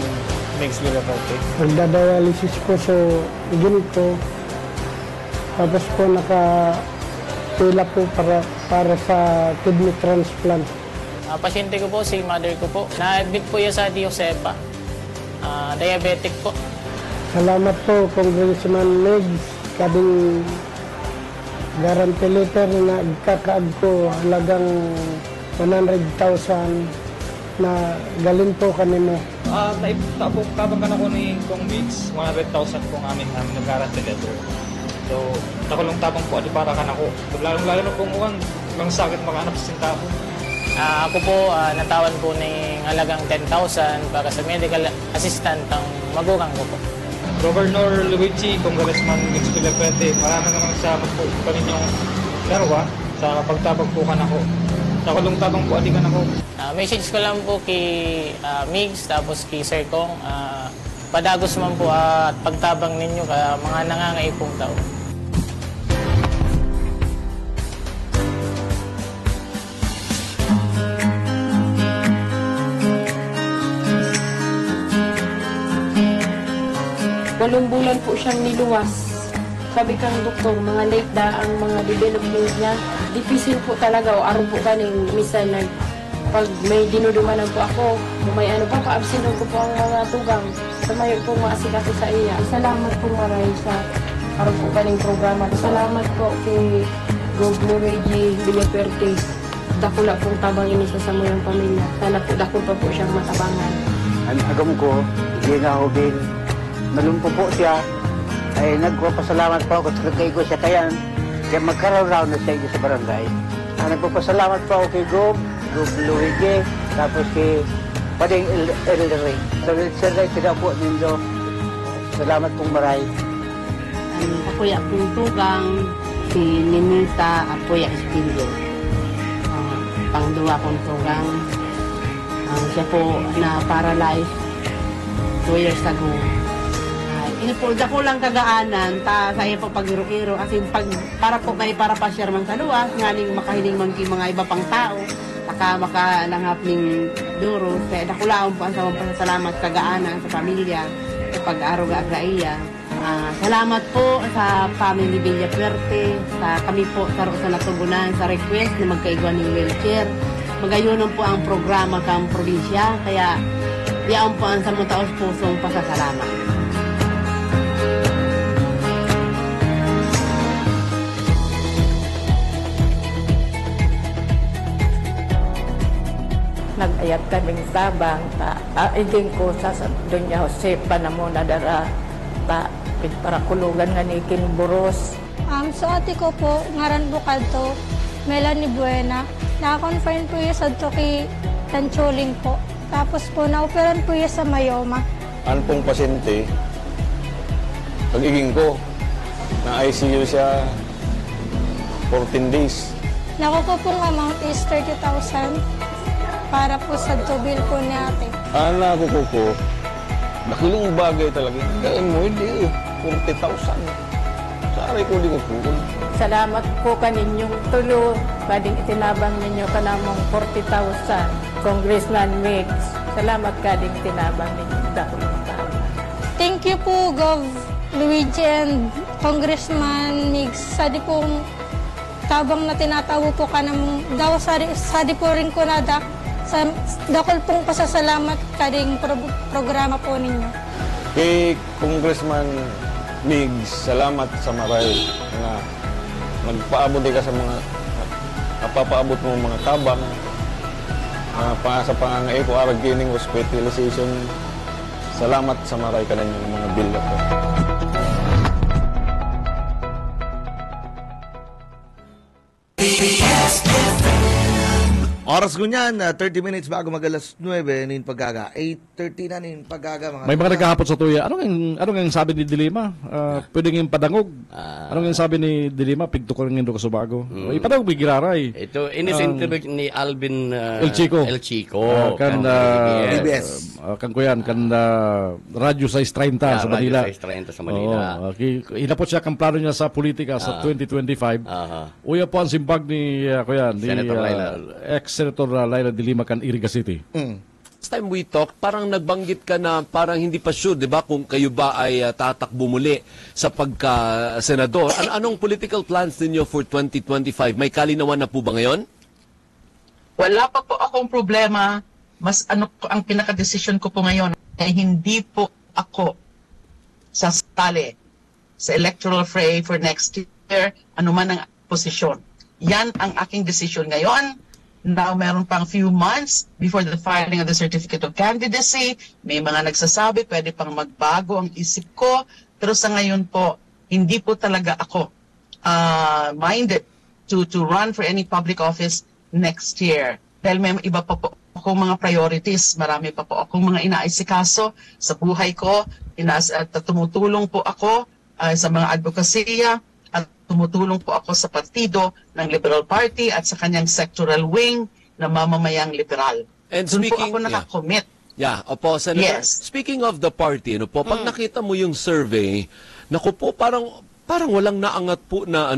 Mix Villafuerte. Nagda-dialysis po so ginito. Tapos po naka-pila po para sa kidney transplant. Pasyente ko po, si mother ko po. Na-admit po yan sa Josepa. Diabetic po. Salamat po, Congressman Mix. Kading guarantee letter na ikakaag ko halagang 100,000 na galing po kanino. Tabang ka na ko ni Kong Mix, 100,000 pong amin nag-guarantee letter. So, nakulong tabang po, para ka na ko. Lalo na pong uwan, lang sakit makahanap sa sintabo. Ako po, natawan po ng halagang 10,000 para sa medical assistant ang magugang ko po. Governor Luigi, Congressman Mix Villafuerte, maraming salamat po sa inyong Pero ba, sa pagtabag po kan ako. Sa kalungtabang po adikan ako. Message ko lang po kay Migs, tapos kay Sir Kong. Padagos man po at pagtabang ninyo kaya mga nangangaipong tao. Walong bulan po siyang niluwas. Sabi kang doktor, mga late da ang mga development niya. Difficile po talaga o araw po kaning minsan pag may dinudumanan po ako, may ano pa, paabsinon ko po ang mga tugang. Samayo po maasikaso sa iya. Salamat po maray sa araw po kaning programa. Salamat po kay Governor Reggie Villaperte. Dakula pong tabang ini sa samuyang pamilya. Sana po dakul pa po siyang matabangan. Ang agam ko, hindi na ako din. Malumpo po siya, ay nagpapasalamat po ako sa kay ko siya kayan. Kaya magkaroon raw na siya sa barangay. Nagpapasalamat po ako kay Gob Luigi, tapos kay Pading Elderay. So, sir, sila po ninyo. Salamat pong maray. Apoya pong tugang, si Ninita Apoya Espilio. Pangduwa kong tugang. Siya po na paralyzed 2 years ago. Inipulda ko lang kagaanan, ta saya po pag-iro-iro, kasi para po kayo para pa share man sa luwas, nganing makahiling man mga iba pang tao, makalanghap ning duro, kaya dakulaon po ang samang pasasalamat kagaanan sa pamilya, sa pag-aruga sa iya. Salamat po sa family Villaperte, sa kami po sa natugunan sa request na magkaigwan ng wheelchair. Magayunan po ang programa kang probinsya, kaya diyaon po ang samang taos pusong pasasalamat. Nag-ayat kaming tabang, iding ko sa Doña Jose Panamona dara, para kulugan nga ni Kinburos. So ate ko po, ngaran bukad to, Melanie Buena. Naka-confine po yung sa Toki Tancholing po. Tapos po, na-operan po yung sa Mayoma. Ano pong pasyente, pag-iging ko, na ICU siya 14 days. Nakuha pong amount is 30,000 para po sa tubil po ni ate. Nakuha ko, nakilong bagay talaga. Kaya mo, hindi 40,000. Saray ko, hindi ko po. Salamat po kaninyong tulo. Pwedeng itinabang ninyo ka namang 40,000. Congressman Migs, salamat ka ding tinabang ninyo. Thank you po, Gov. Luigi and Congressman Migs. Sadi pong tabang na tinatawo po ka ng daw sadi po rin ko na sa dakol pong pasasalamat kading programa po ninyo. Kay Congressman Migs, salamat sa maray na nagpaabot ka sa mga napapaabot mo mga tabang sa pangangay ko arag kining hospitalization. Salamat sa maray ka ng mga bilya ko. Oras ko niyan, 30 minutes bago mag-alas 9, nin paggaga. 8:30 na nin paggaga. May mga nagkahapon sa tuya. Ano nga sabi ni Dilima? Pwede nga padangog. Ano nga sabi ni Dilima? Pigto ko rin nga sa bago. Ipadangog may giraray. Ito, interview ni Alvin El Chico. Kan DBS. Kan ko yan, kan Radyo 630 sa Manila. Radyo 630 sa Manila. Hinapot siya kang plano niya sa politika sa 2025. Uya po ang simbag ni Senator Laila. Ex-Senator Laila de Lima kan Iriga City. Last time we talked, parang nagbanggit ka na parang hindi pa sure, di ba, kung kayo ba ay tatakbo muli sa pagka-senador. Anong political plans ninyo for 2025? May kalinawan na po ba ngayon? Wala pa po akong problema. Mas ang pinaka-decision ko po ngayon ay hindi po ako sasali sa electoral fray for next year, anuman ang posisyon. Yan ang aking decision ngayon. Now, meron pang few months before the filing of the Certificate of Candidacy. May mga nagsasabi, pwede pang magbago ang isip ko. Pero sa ngayon po, hindi po talaga ako minded to run for any public office next year. Dahil may iba pa po akong mga priorities. Marami pa po akong mga inaasikaso sa buhay ko. Tumutulong po ako sa mga advokasya. At tumutulong po ako sa partido ng Liberal Party at sa kanyang sectoral wing na mamamayang liberal. And Doon po speaking- ako nakakommit. Yeah, opo, Senator. Yes. Speaking of the party, ano po, pag nakita mo yung survey, naku po, parang walang naangat po na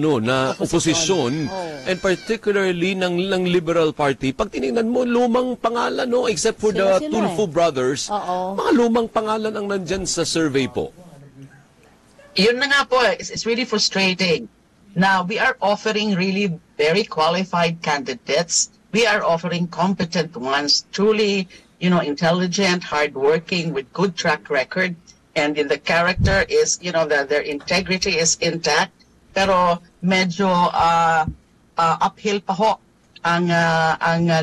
oposisyon, and particularly ng Liberal Party. Pag tinignan mo, lumang pangalan, no, except for the Tulfo brothers, mga lumang pangalan ang nandyan sa survey po. Yun na nga po, it's really frustrating. Now, we are offering really very qualified candidates. We are offering competent ones, truly, intelligent, hardworking, with good track record. And in the character is, their integrity is intact. Pero medyo uphill pa ho ang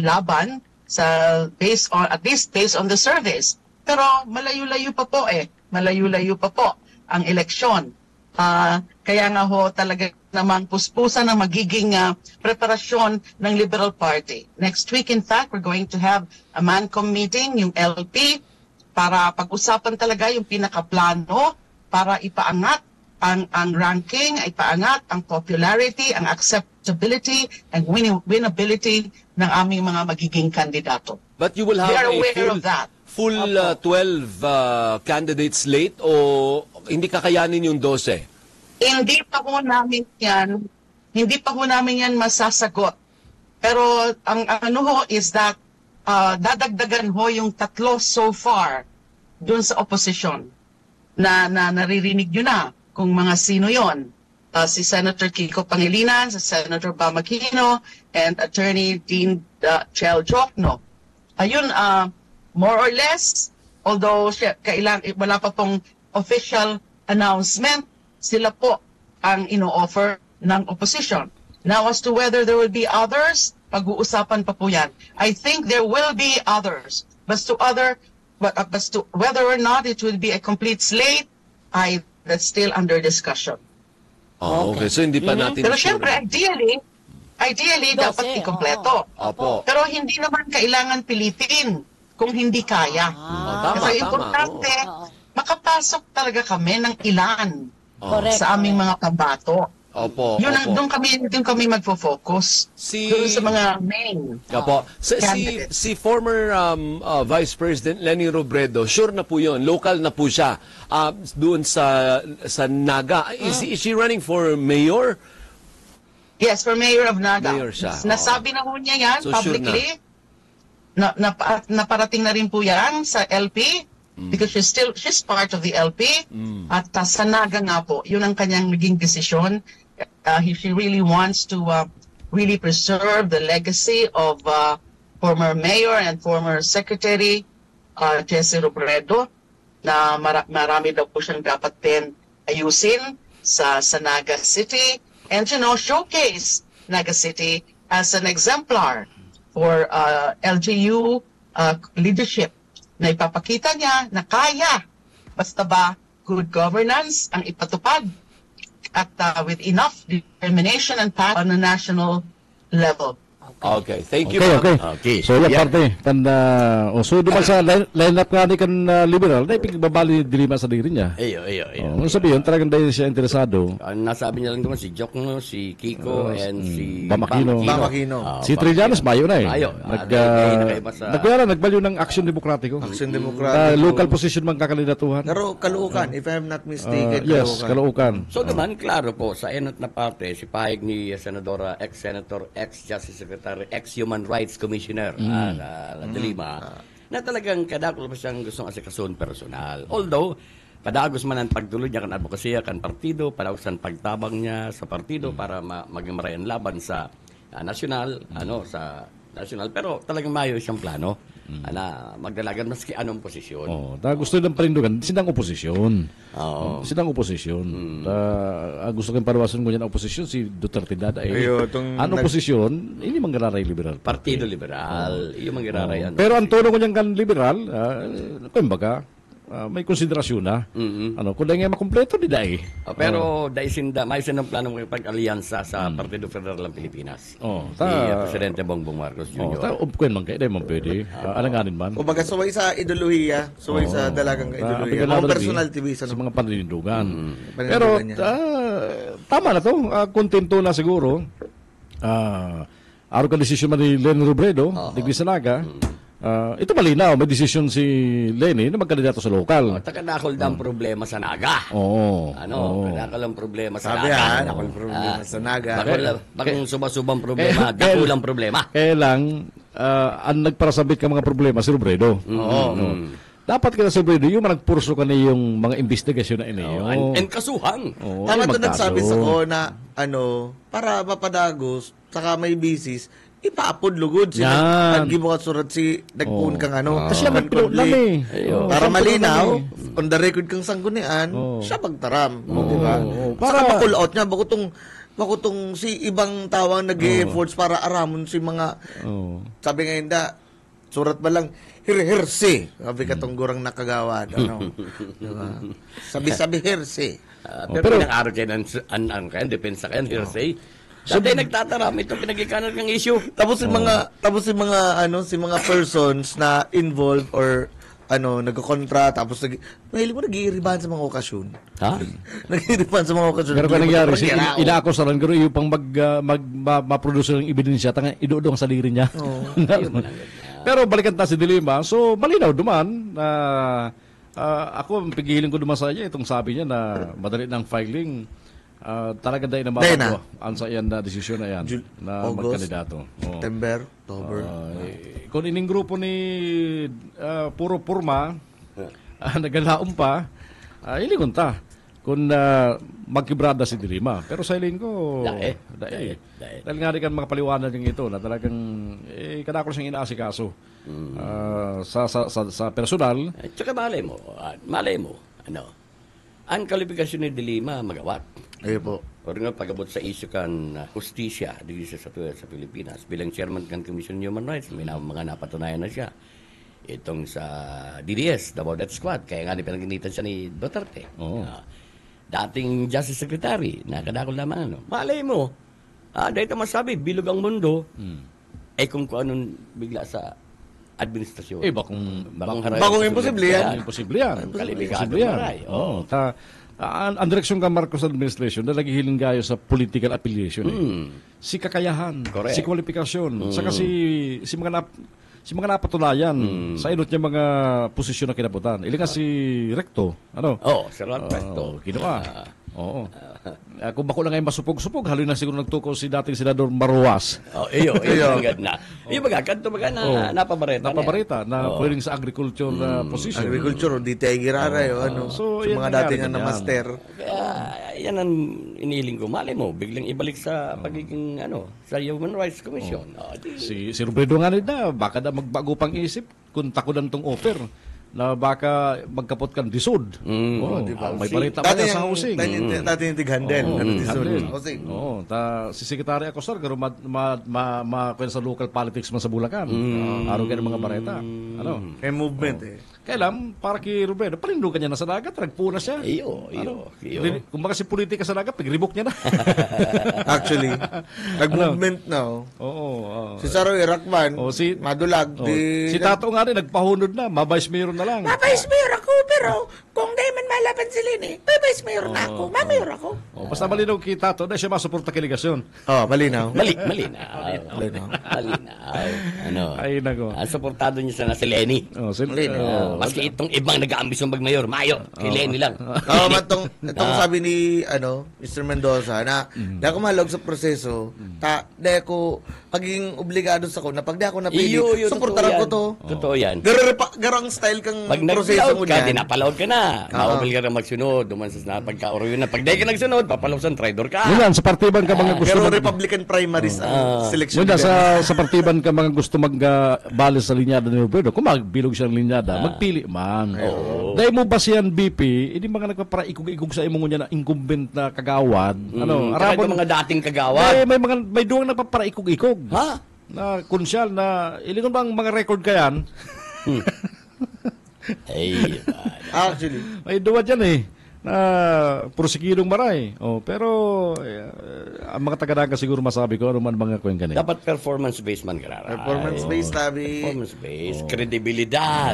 laban at least based on the surveys. Pero malayo-layo pa po Malayo-layo pa po ang eleksyon. Kaya nga ho talaga namang puspusan ang magiging preparasyon ng Liberal Party. Next week, in fact, we're going to have a MANCOM meeting, yung LP, para pag-usapan talaga yung pinakaplano para ipaangat ang ranking, ipaangat ang popularity, ang acceptability, and winnability ng aming mga magiging kandidato. But you will have We are a aware of that. full 12 candidates slate o hindi kakayanin yung 12? Hindi pa ho namin yan masasagot. Pero ang is that dadagdagan ho yung 3 so far dun sa opposition na naririnig nyo na kung mga sino yon. Si Senator Kiko Pangilinan, si Senator Bam Aquino, and Attorney Dean Chel Jokno. Ayun, more or less, although wala pa pong official announcement, sila po ang ino-offer ng opposition. Now, as to whether there will be others, pag-uusapan pa po yan. I think there will be others. But to whether or not it will be a complete slate, that's still under discussion. Okay. So hindi pa natin Pero sure. syempre, ideally dapat ikompleto. Opo. Pero hindi naman kailangan pilitin kung hindi kaya. Kasi importante, makapasok talaga kami ng ilan sa aming mga pambato. Opo. Doon kami magfo-focus. Doon sa mga main. Opo. Si former Vice President Leni Robredo, sure na po yun. Local na po siya. Doon sa Naga. Is she running for mayor? Yes, for mayor of Naga. Mayor siya. Nasabi na po niya yan So, publicly. Naparating na rin po yan sa LP. Because she's part of the LP. At sa Naga nga po, yun ang kanyang naging desisyon. She really wants to really preserve the legacy of former mayor and former secretary Jesse Robredo, na marami daw po siyang dapat din ayusin sa Naga City, and showcase Naga City as an exemplar for LGU leadership, na ipapakita niya na kaya, basta ba good governance ang ipatupad at with enough determination and passion on a national level. Okay, thank you. Okay. So, yung parte, so duman sa line-up nga ni kan liberal, na ipigbabali dilima sa diri niya. Iyo. Sabi yun, talagang dahil siya interesado. Nasabi niya lang naman si Jokno, si Kiko, and si Bam Aquino. Aquino. Si Trillanes, mayo na eh. Mayo. Nagbalyo ng Aksyon Demokratiko. Aksyon Demokratiko. Local position man kakandidatuhan. Pero Caloocan, if I'm not mistaken. Yes, Caloocan. So naman, klaro po, sa enot na parte, si pahig ni Senadora, ex-Senator, ex-Justice Secretary, ex-Human Rights Commissioner de Lima, na talagang kadakol pa siyang gustong asikasun personal. Although, padagos man ang pagtuloy niya kan advokasya, kan partido, padagos ang pagtabang niya sa partido para maging marayan laban sa national, sa national. Pero talagang mayo siyang plano na magdalagan maski anong posisyon. Gusto nilang parindugan, sinang oposisyon. Sinang oposisyon. Gusto kong parawasan ko niyan ang oposisyon, si Duterte Dada. Anong oposisyon? Hindi manggararay liberal. Partido Liberal. Yung manggararay. Pero ang tono ko niyan kan liberal, kumbaga, may konsiderasyon na. Kung dahil nga makumpleto, di dahil. Pero dahil may sinang plano ng pag-alyansa sa Partido Federal ng Pilipinas. Ni Presidente Bongbong Marcos Jr. Kung man kayo, dahil man pwede. Alanganin man. Kumbaga, suway sa ideolohiya, suway sa dalagang ideolohiya. Mga personal TV sa mga paninindugan. Pero, tama na to. Kontento na siguro. Araw ka desisyon man ni Lenny Robredo, Digri Sanaga. Ito malinaw, may desisyon si Lenny na magkandidato sa lokal. Takadakol na ang problema sa Naga. Kadakol ang problema sa Sabi Naga. dakol problema sa Naga. Bakong subasubang problema, dakulang problema. Kaya lang, ang nagparasabit ka mga problema si Robredo. Dapat ka na si Robredo, yung nagpurso ka na yung mga investigasyon na ini. And kasuhan. Tama ito nagsabi sa ko na, para mapadagos, saka may bisis, ipaapod lugod Yan. Naggibukat surat si nagpuun kang Kasi siya magpilot lang para malinaw, on the record kang sanggunian, siya magtaram. Diba? Saka makulot niya, bakutong si ibang tawang nag-efforts para aramon si mga, sabi ngayon surat ba lang, hirsi. Sabi ka tong gurang nakagawad. Diba? Sabi hirsi. Pero pinang-araw kayo ng depensa kayo, hirsi. Dati nagtataram ito pinagikanan ng issue. Tapos si mga persons na involved or nagkokontra tapos mahilig mo nag-iiriban sa mga okasyon. Ha? Nag-iiriban sa mga okasyon. Pero kung nangyari, inaako sa lang, pero yung pang ma-produce ng ebidensya, tanga idudong sa diri niya. Pero balikan ta si Dilima, so malinaw duman na ako pigilan ko duman sa iya itong sabi niya na madali ng filing. Talaga dahil na mapagawa ang sa iyan na desisyon na yan na magkandidato. September, October. Kung ining grupo ni puro purma, nagalaom pa, ilingon ta kung magkibrada si Dilima. Pero sa iling ko, dahil nga rin kan mga paliwanag yung ito na talagang kadakol siyang inaasikaso sa personal. Tsaka malay mo, ang kalifikasyon ni Dilima magawat. Ayo po. O nga pagabot sa isyu kan hustisya dito sa Pilipinas bilang chairman kan Commission on Human Rights, may mga napatunayan na siya. Itong sa DDS, Davao Death Squad, kaya nga pinaginitan siya ni Duterte. Dating Justice Secretary, nakadakol naman. Malay mo, dahil ito masabi, bilog ang mundo, kung anong bigla sa administrasyon. Bakong imposible yan. Imposible yan. Kalifikado maray. Ang direksyon ka Marcos administration na naghihiling gayo sa political affiliation. Si kakayahan, si kwalifikasyon, saka si mga napatunayan sa inot niya mga posisyon na kinabutan. Ili nga si Recto. Si Ron Recto. Kinuha. Kung bako lang ay masupog-supog, haloy na siguro nagtuko si dating Senador Maruas. Iyo na. Iyo kanto na napabarita na pwedeng sa agriculture position. Agriculture, di tayo girara So, mga dating na master. Kaya yan ang inihiling ko. Malay mo, biglang ibalik sa pagiging sa Human Rights Commission. Si Robredo nga nila, baka na magbago pang isip kung takudan tong offer na baka magkapot kang disod. May balita pa sa housing. Dati yung tighandel. Si Secretary Acosar, pero sa local politics man sa Bulacan. Araw ka ng mga bareta. Kaya movement Kaya lang, para kay Robredo, panindugan niya na sa dagat, nagpuna siya. Iyo. Kung baka si politika sa dagat, pag-rebook niya na. Actually, nag-movement na. Si Saroy Rakman, madulag. Si Tato nga rin, nagpahunod na, mabayas mayor na lang. Mabayas mayor ako, pero kung di man malaban sila mabayas mayor na ako, mamayor ako. Basta malinaw kay Tato, na siya masuporta kiligasyon. Malinaw. Malinaw. Ay, nako. Ang suportado niya sana si Lenny. Maski itong ibang nag-aambisyon mag-mayor, mayo, kay Lenny lang. Itong sabi ni Mr. Mendoza na di ako malog sa proseso, di ako pagiging obligado sa ko na pag di ako napili, suportaran ko to. Totoo yan. Garang style kang pag proseso nag-loud mo ka, niyan. dinapaload ka na. Maubil ka na magsunod. Duman sa pagka-oro yun na. Pag di ka nagsunod, papalawsan, traidor ka. Yun sa partiban ka mga gusto Pero Republican primaries ang selection. Yun sa partiban ka mga gusto mag-balis sa linyada ni Robredo, kung magbilog siya ng linyada, magpili man. Dahil mo ba siyang BP, hindi mga nagpapara-ikog-ikog sa imong niya na incumbent na kagawad. Arabon mga dating kagawad. May duwang nagpapara-ikog-ikog. Na konsyal na, ilingon bang mga record ka yan? Actually. May duwa dyan na prosekidong maray. Pero ang mga taga-dagat siguro masabi ko ano man mga kwen kanina. Dapat performance-based man karara. Performance-based, sabi. Performance-based. Kredibilidad.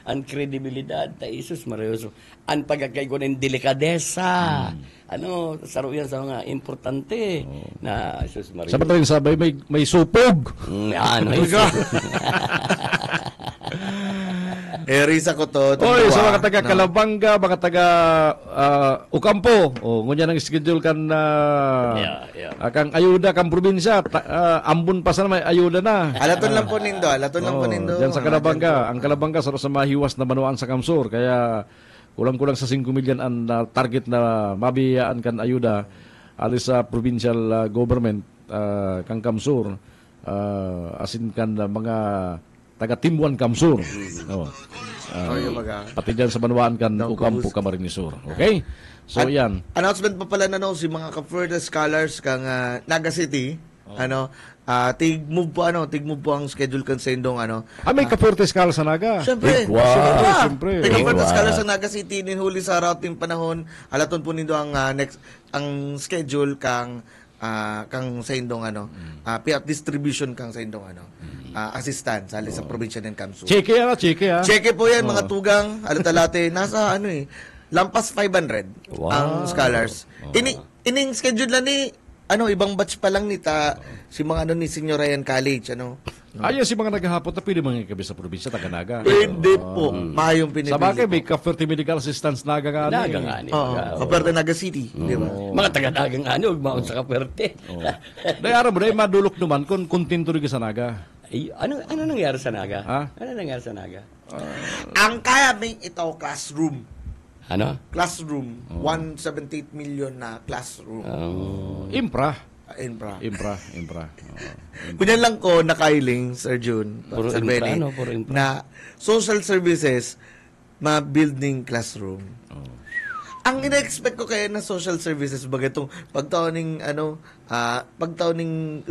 Ang kredibilidad ta Isus Marioso. Ang pagkakay ko ng delikadesa. Saro yan sa mga importante na Isus Marioso. Sa rin sabay, may supog. May supog. Risa ko to. Oy, sa mga taga Calabanga, mga taga Ocampo. Ngunya nang schedule kan kang ayuda kang probinsya. Ambon pa sana may ayuda na. Alaton lang po nindo. Diyan sa Calabanga. Ang Calabanga sa mahiwas na manuan sa Kamsur. Kaya kulang-kulang sa 5 milyon ang target na mabiyaan kan ayuda alis sa provincial government kang Kamsur. Asin kan mga taga Timbuan Kamsur. Pati dyan sa Manuan kan Ocampo Camarines Sur. Okay? So yan. Announcement pa pala na si mga ka-further scholars kang Naga City. Tig-move po ang schedule kan sa indong may ka-further scholars sa Naga? Siyempre. Siyempre. May ka-further scholars sa Naga City din huli sa routing panahon. Alaton po nindo ang ang schedule kang sa indong payout distribution kang sa indong assistant sa probinsya ng Kamsur. Cheque po yan, mga tugang, alatalate, nasa lampas 500 ang scholars. Ining schedule na ni, ibang batch pa lang si mga ni Senior Ryan College, Ayan si mga naghahapon na pwede mga ikabi sa probinsya, Taga-Naga. Pwede po. Mayong pinipili. Sa bagay, may ka-40 medical assistance Naga nga. Naga nga. Kaperte Naga City. Di ba? Mga taga-Naga nga, huwag sa kaperte. Dahil araw mo, dahil madulok naman kung kontento rin sa Naga. Ano nangyari sa Naga? Ano nangyari sa Naga? Ang kaya may ito, classroom. Classroom. 178 million na classroom. Infra. Kunyan lang ko nakailing, Sir June, puro infra. na social services ma-building classroom. Ang ina-expect ko kaya na social services bagatong pagtawning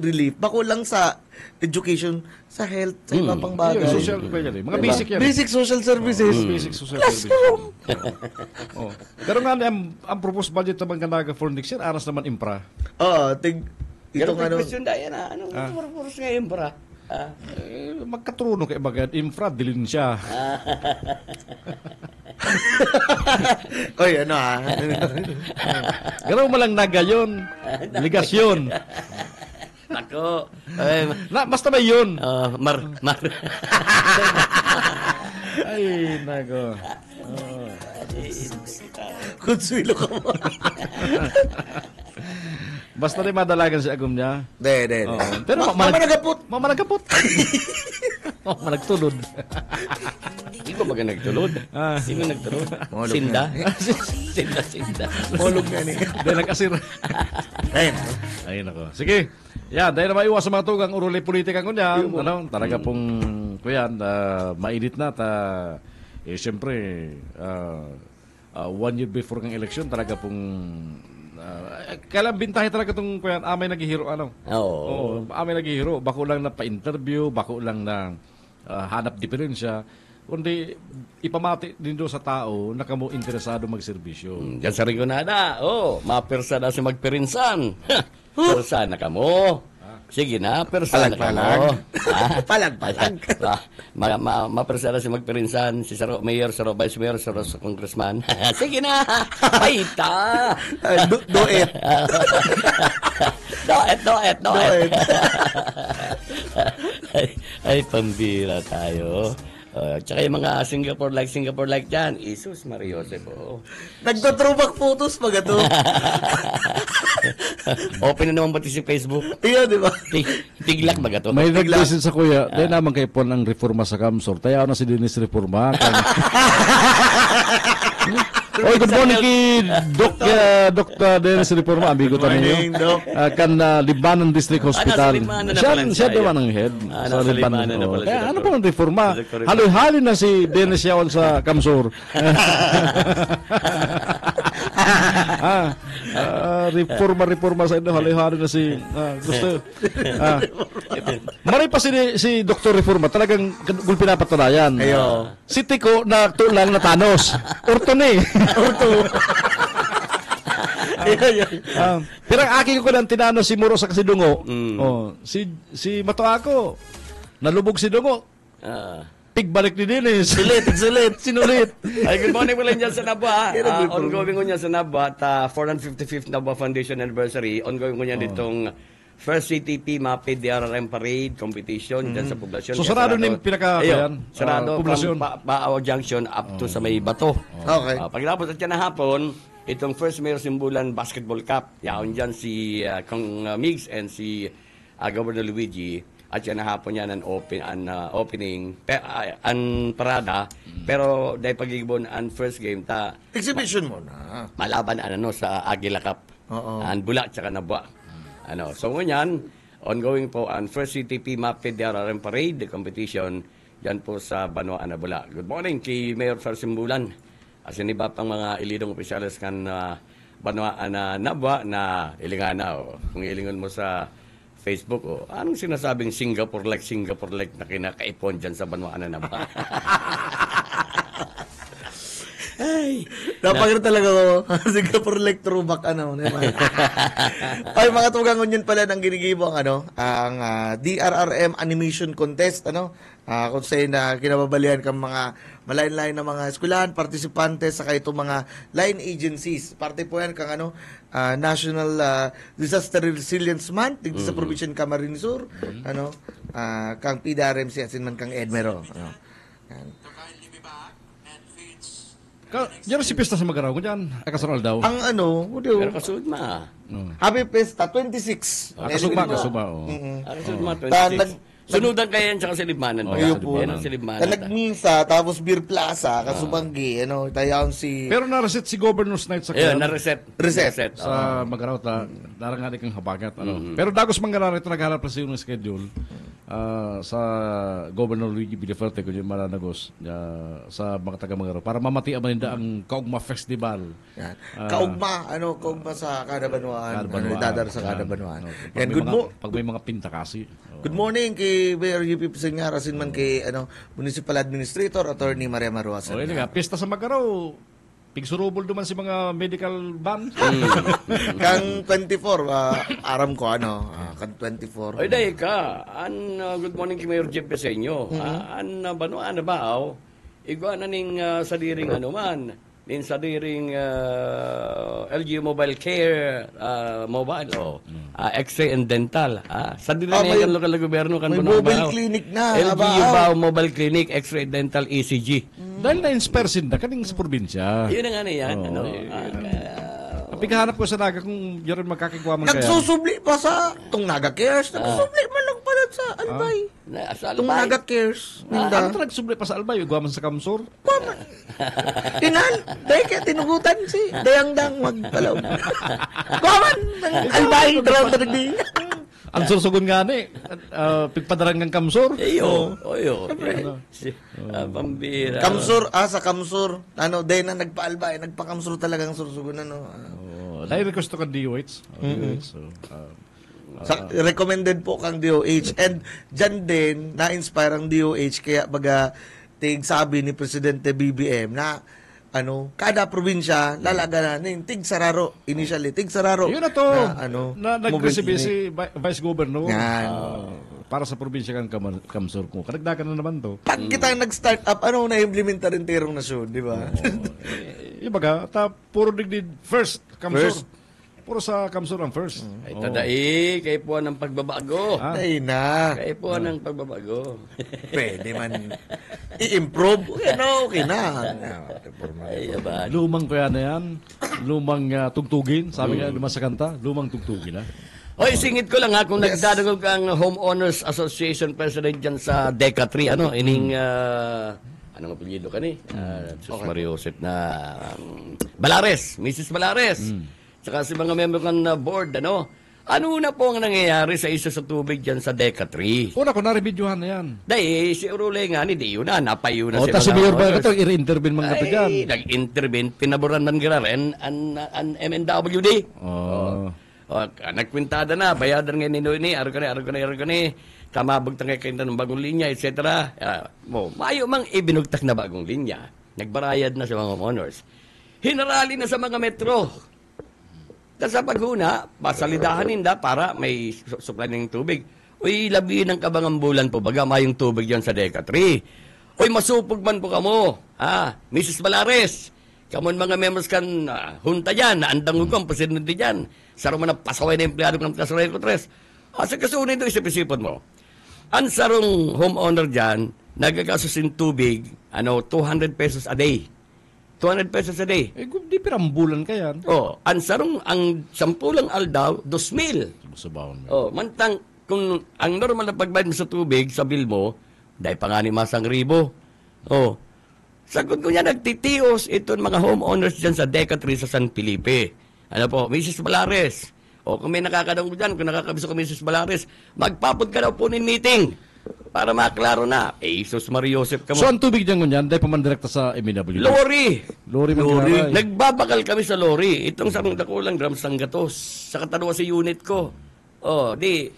relief bako lang sa education, sa health, sa iba pang bagay. Social mga basic yan. Basic social services. Basic social classroom. Pero nga ang proposed budget naman Naga for next year aras naman infra. Itong question dahil anong purpose nga infra? Magkatruno kay bagay infra dilin siya. Oy, Gano'n mo lang Naga yun. Ligasyon. Nako. Basta ba yun? Ay, nago. Konsuelo ka mo. Basta rin madalagan si agum niya. De. Pero mamanagapot. Mamanagapot. Managtulod. Hindi ba baga nagtulod? Sino nagtulod? Sinda? Sinda. Molog nga niya. Dahil nag-asir. Ayun ako. Sige. Yan, dahil na maiwas sa mga tugang uruli politika ko niya. Talaga pong kuyan, mainit na. Siyempre, 1 year before ng election, talaga pong kailang bintahe talaga itong amay naghihiro amay naghihiro bako lang na pa-interview, bako lang na hanap diferensya, kundi ipamati din doon sa tao na kamo interesado magserbisyo. Diyan sa Rigonada, mapersa na si magperinsan. Persa na kamo. Sige na, persa na kamo. Palag. Mapersa na si magperinsan, si Saro Mayor, Saro Vice Mayor, Saro Congressman. Sige na, paita. Doet. Doet. Ay, pambira tayo. Tsaka yung mga Singapore like dyan, Isus Mariose po. Nagtatrobak photos pag ito. Open na naman pati si Facebook. Iya, di ba? Tiglak ba ito? May nag-listen sa kuya, dahil naman kay Pon ang reforma sa Kamsur. Tayaw na si Dennis Reforma. Oy, good morning kay Dr. Dennis Reforma. Amigo tayo ninyo. Kan Libanon District Hospital. Siya naman ang head. Sa Libanon. Kaya ano pong reforma? Haloy-haloy na si Dennis Yaon sa Kamsur. Reforma sa inyo. Hali-hali na si... gusto. Mari pa si Dr. Reforma. Talagang gulpi na patulayan. Ayo. Si Tico na tulang na Thanos. Urto ni. Urto. Pero ang aking ko ng tinano si Muro sa Kasidungo. Si Mato ako. Nalubog si Dungo. Pigbalik ni Dennis. Sulit. Sinulit. Ay, good morning pala dyan sa Nabwa. Ongoing ko niya sa Nabwa at 455th Nabwa Foundation Anniversary. Ongoing ko niya ditong First CTP MAPE DRRM Parade Competition dyan sa poblasyon. So, sarado na yung sarado poblasyon. from Baaw Junction up to sa may Bato. Okay. Pagkatapos at yan na hapon, itong First Mayor Simbulan Basketball Cup. Yaon dyan si Kong Migs and si Governor Luigi. At yan na hapon yan ang opening ang parada, pero dahil pagigibon ang first game exhibition mo na malaban sa Agila Cup. Ang Bula tsaka Nabwa. So ngunyan ongoing po ang first CTP MAPE DRRM Parade competition yan po sa Banwa Anabula. Good morning kay Mayor Farsimbulan. Asin iba pang mga ilidong opisyalis kan Banwa Nabwa na ilingana. Kung ilingon mo sa Facebook, anong sinasabing Singapore-like na kinakaipon dyan sa Banwaan na ba? Ay, napagano talaga ko. Singapore-like throwback, Ay, mga tugangon yun pala ng ginigibong, ang DRRM Animation Contest, kung sa'yo na kinababalian kang mga malain-lain na mga eskwelahan, partisipante, saka itong mga line agencies. Parte po yan kang National Disaster Resilience Month, dito sa Provincial Camarines Sur, kang PDRMC, asin man kang Edmero. Yan si Pista sa Magaraw ko dyan. Kasonal daw. Ang pero kasud ma. Happy Pesta, 26. Kasugma. Kasud ma, 26. Sunudan kayo yan sa Libmanan. Nagmisa, tapos Beer Plaza, Kasubanggi, tayaon si... Pero na-reset si Governor's Night sa Reset. Sa Magaraw, narangani kang habagat. Pero dagos manggarar ito nagharap na siya yung schedule sa Governor Luigi Villaferte kung yung maranagos sa mga taga-Magaraw para mamatian maninda ang Kaugma Festival. Kaugma sa Kadabanuan. Dadar sa Kadabanuan. Pag may mga pinta kasi. Good morning kay Mayor UP Pisangar, asin man kay Municipal Administrator, Attorney Maria Maruasan. Pista sa Magaraw. Pigsurubol duman si mga medical van. Kang 24, aram ko, kang 24. Ay, dahil ka. Good morning kay Mayor Jeff Peseño. Banuan na ba, igwa na ning sadiring nin sadiring LG Mobile Care Mobile, X-ray and Dental. Sadiring na yung lokal na gobyerno kan may mobile clinic na. LG Mobile Clinic, X-ray Dental, ECG. Dahil na-inspire sinda kaning sa probinsya. Yun na nga na yan. Pagkahanap ko sa Naga kung yun rin magkakagawa man kaya. Nagsusubli pa sa itong Naga Cares. Nagsusubli man lang pala sa Albay. Itong Naga Cares. Ano ito nagsubli pa sa Albay? Gawa man sa Kamsur? Tinan. Dahil kaya tinugutan si Dayang-dang magpalaw. Gawa man ng Albay. Dalawang tarigdi. Ang sursugon nga ni, pigpadarang ng Kamsur. Oyo. Pambira. Kamsur, sa Kamsur. Dahil na nagpa-Albay, nagpa-Kamsur talagang sursugon. Dahil request to ka DOH. Recommended po kang DOH. And dyan din, na-inspire ang DOH. Kaya baga, sabi ni Presidente BBM na kada probinsya lalaga na tig sararo initially tig sararo yun na to na nag-recipe si Vice Governor para sa probinsya kang Kamsur ko kadagdagan na naman to pag kita nag-start up na-implementa rin tirong nasyon di ba ibaga puro digdid first Kamsur puro sa Kamsur ang first. Ay, tadai, kayo po ng pagbabago. Ay na. Kayo po ng pagbabago. Pwede man i-improve. Okay na. Ay, abad. Lumang kaya na yan. Lumang tugtugin. Sabi nga naman sa kanta, lumang tugtugin na. Oy, singit ko lang kung nagdadagol kang Homeowners Association President dyan sa Deca 3, ining... anong apelyido ka ni? Sus Mario Josep na... Balares, Mrs. Balares. Saka si mga member ng board, Ano na po ang nangyayari sa isa sa tubig dyan sa Deca 3? Una ko na-reviewan na yan. Dahil si Urule nga ni Dio na, napayo na O, tas si Mayor ba ito, i-intervene mga kape dyan. Ay, nag-intervene, pinaboran man girar, an MNWD. Oh. Nagkwintada na, bayadan nga nino ni, araw ka ni, kamabag tangay kayo ng bagong linya, etc. Mayo mang ibinugtak na bagong linya. Nagbarayad na sa mga homeowners. Hinarali na sa mga metro. Kasi sa paghuna, pasalidahan ninda para may supply ng tubig. Uy, labi ng kabangang bulan po, baga mayong tubig yan sa Deca 3. Uy, masupog man po kamo. Mrs. Valares, kamon mga members kan hunta dyan, naandang hugong, presidente dyan. Saro man ang pasaway na empleyado ng Kasaray ko 3. Sa kasunin ito, isip-isipon mo. Ang sarong homeowner dyan, nagkakasusin tubig, 200 pesos a day. 200 pesos a day. Di pirambulan ka yan. Ang sarong, ang 10 aldaw, 2,000. Mantang, kung ang normal na pagbayad mo sa tubig, sa bill mo, dahil pa nga ni Masang Ribo. Sagot ko niya, nagtitios itong mga homeowners dyan sa Deca 3 sa San Felipe. Mrs. Valares. Kung may nakakadang dyan, kung nakakabiso ko Mrs. Valares, magpapod ka daw po ng meeting. Para maklaro na. Jesus Maria Joseph ka mo. So, ang tubig dyan ngunyan, dahil pamandirekta sa MNW? Lori. Lori. Nagbabakal kami sa lori. Itong sarong dakulang grams ng gatos. Sa kataluwa sa unit ko. 200.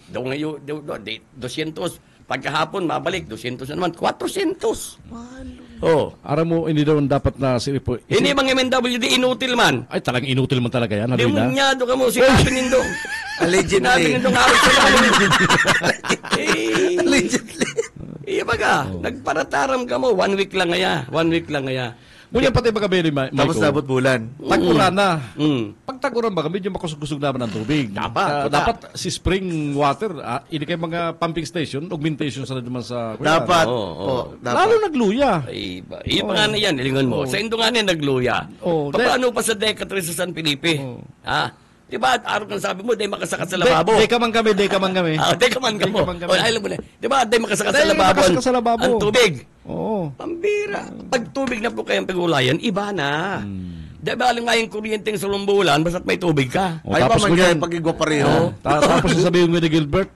Pagkahapon, mabalik. 200 na naman. 400. Aram mo, hindi daw dapat na siripo. Hindi mga MNWD, inutil man. Ay, talagang inutil man talaga yan. Demunyado ka mo. Sinabi nindong. Sinabi nindong araw sa Allegedly. Iya baga, nagparataram ka mo. 1 week lang ngaya. Ngunyan pati baga, Michael. Tapos nabot bulan. Taguran na. Pag taguran baga, medyo makusog-kusog naman ang tubig. Dapat si spring water, hindi kayo mga pumping station, augmentation sa naman sa... Dapat. Lalo nagluya. Iya pa nga na yan, ilingon mo. Sa Indo nga na nagluya. Paano pa sa Deca 3 sa San Felipe? Diba, araw kang sabi mo, day makasakat sa lababo. Day ka man kami. Day ka man kamo. Alam mo na. Diba, day makasakat sa lababo. Ang tubig. Oo. Pambira. Pag tubig na po kayang pagulayan, iba na. Diba, alam nga yung kuryente sa lumbulan, basta't may tubig ka. Ay pa man kaya pag-igwa pareho. Tapos sasabihin mo ni Gilbert,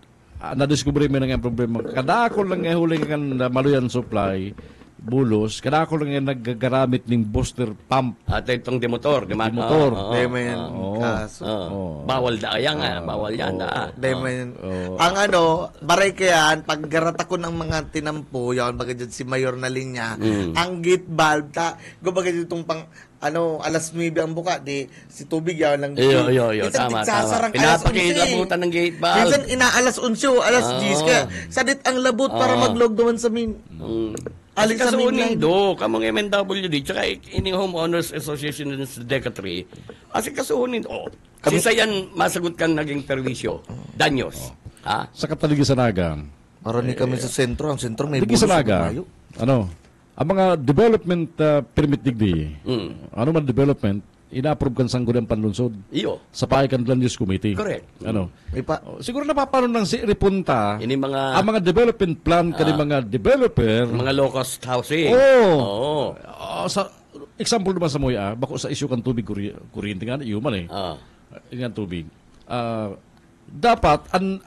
na-discover mo na nga problema. Kadako lang huli ka maluyan supply, bulos, kadako lang yung naggagamit ng booster pump. At itong demotor. Demotor. Kaso. Bawal bawal yan. Ang baray kayan, pag garata ko ng mga tinampo, yan, baga dyan si Mayor na linya, ang gate valve, gubaga dyan itong pang, alas 9 ang buka, si tubig yan lang. Tama. Pinapakilabutan ng gate valve. Minsan, inaalas 11 o alas 10, kaya sadit ang labot para maglog naman sa Alin sa do, kamang MNWD, tsaka ining Homeowners Association sa Deca 3, kasuhunin, sisayan masagot kang naging perwisyo, danyos. Sa Kataligisanaga. Marami kami sa sentro, ang sentro may bulos. Ligisanaga, ang mga development permit digdi, man development, ina-approve kan sanggol ang panlunsod. Iyo. Sa Payakan Land Use Committee. Correct. Siguro napapanon ng ripunta ang mga development plan kani mga developer. Mga low-cost housing. Sa example naman sa Moya, bako sa issue kan tubig kuryente nga, human Nga tubig. Dapat, ang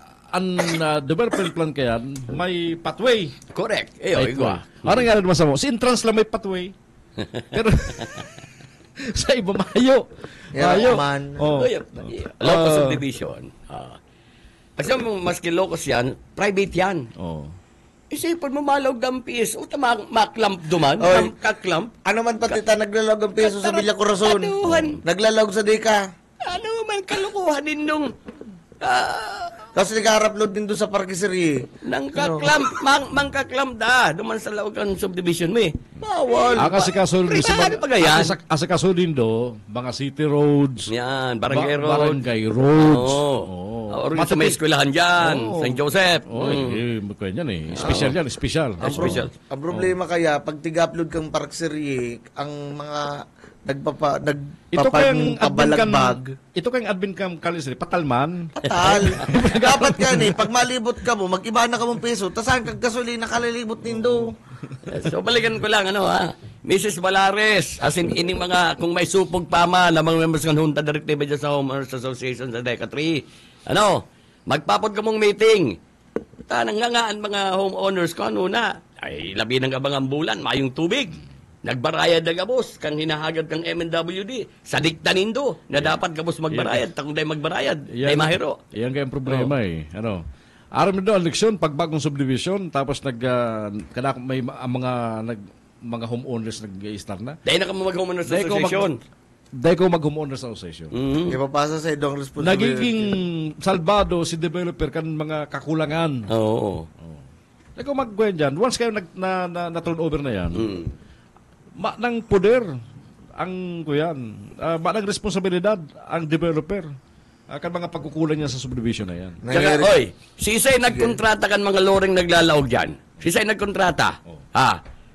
development plan kaya may pathway. Correct. Ano nga naman sa mo? Si entrance lang may pathway. Pero sa iba mayo. Locus subdivision. Kasi maski locus yan, private yan. Isipon mo malog ng piso, maklamp duman, kaklamp. Ano man pati naglalog ng piso sa Villa Corazon. Naglalog sa Deca. Ano man kalukuhan din nung... Tapos nag-upload din doon sa Parkiseri. Nang kaklamp, mangkaklamp duman sa lawagan subdivision mo Bawal. Kasi kaso din do, mga city roads. Yan, barangay roads. Barangay roads. Or sa may eskwelahan dyan, St. Joseph. Kaya yan special. Ang problema kaya, pag tig-upload kang Parkiseri, ang mga nagpapabalagbag. Ito kayong admin kam kalisri, patalman. Patal. Dapat ka pag malibot ka mo, mag-iba na ka mong peso, tasan kag gasolina kalilibot nindo. So balikan ko lang Mrs. Valares, as in ining mga kung may supog pa na mga members ng Junta Directiva sa Homeowners Association sa Deca 3. Ano? Magpapod ka mong meeting. Tanang nga mga homeowners ko, ano na, ay labi ng abangang bulan, mayong tubig. Nagbarayad na gabos, kang hinahagad kang MNWD, sa diktanindo, na dapat gabos magbarayad, takong day magbarayad, ay mahiro. Yan kaya ang problema Ano? Aram na eleksyon, pagbagong subdivision, tapos may mga homeowners nag-i-start na. Dahil na ka mag-homeowners association. Dahil ko mag-homeowners association. Ipapasa sa idong responsibility. Nagiging salbado si developer kan mga kakulangan. Oo. Dahil ko mag-gwen dyan, once kayo na-turn over na yan, nang poder ang nang responsibilidad ang developer. Kan mga pagkukulang niya sa subdivision na yan. Tsaka, si Isay nagkontrata kan mga loring naglalaog dyan. Si Isay nagkontrata.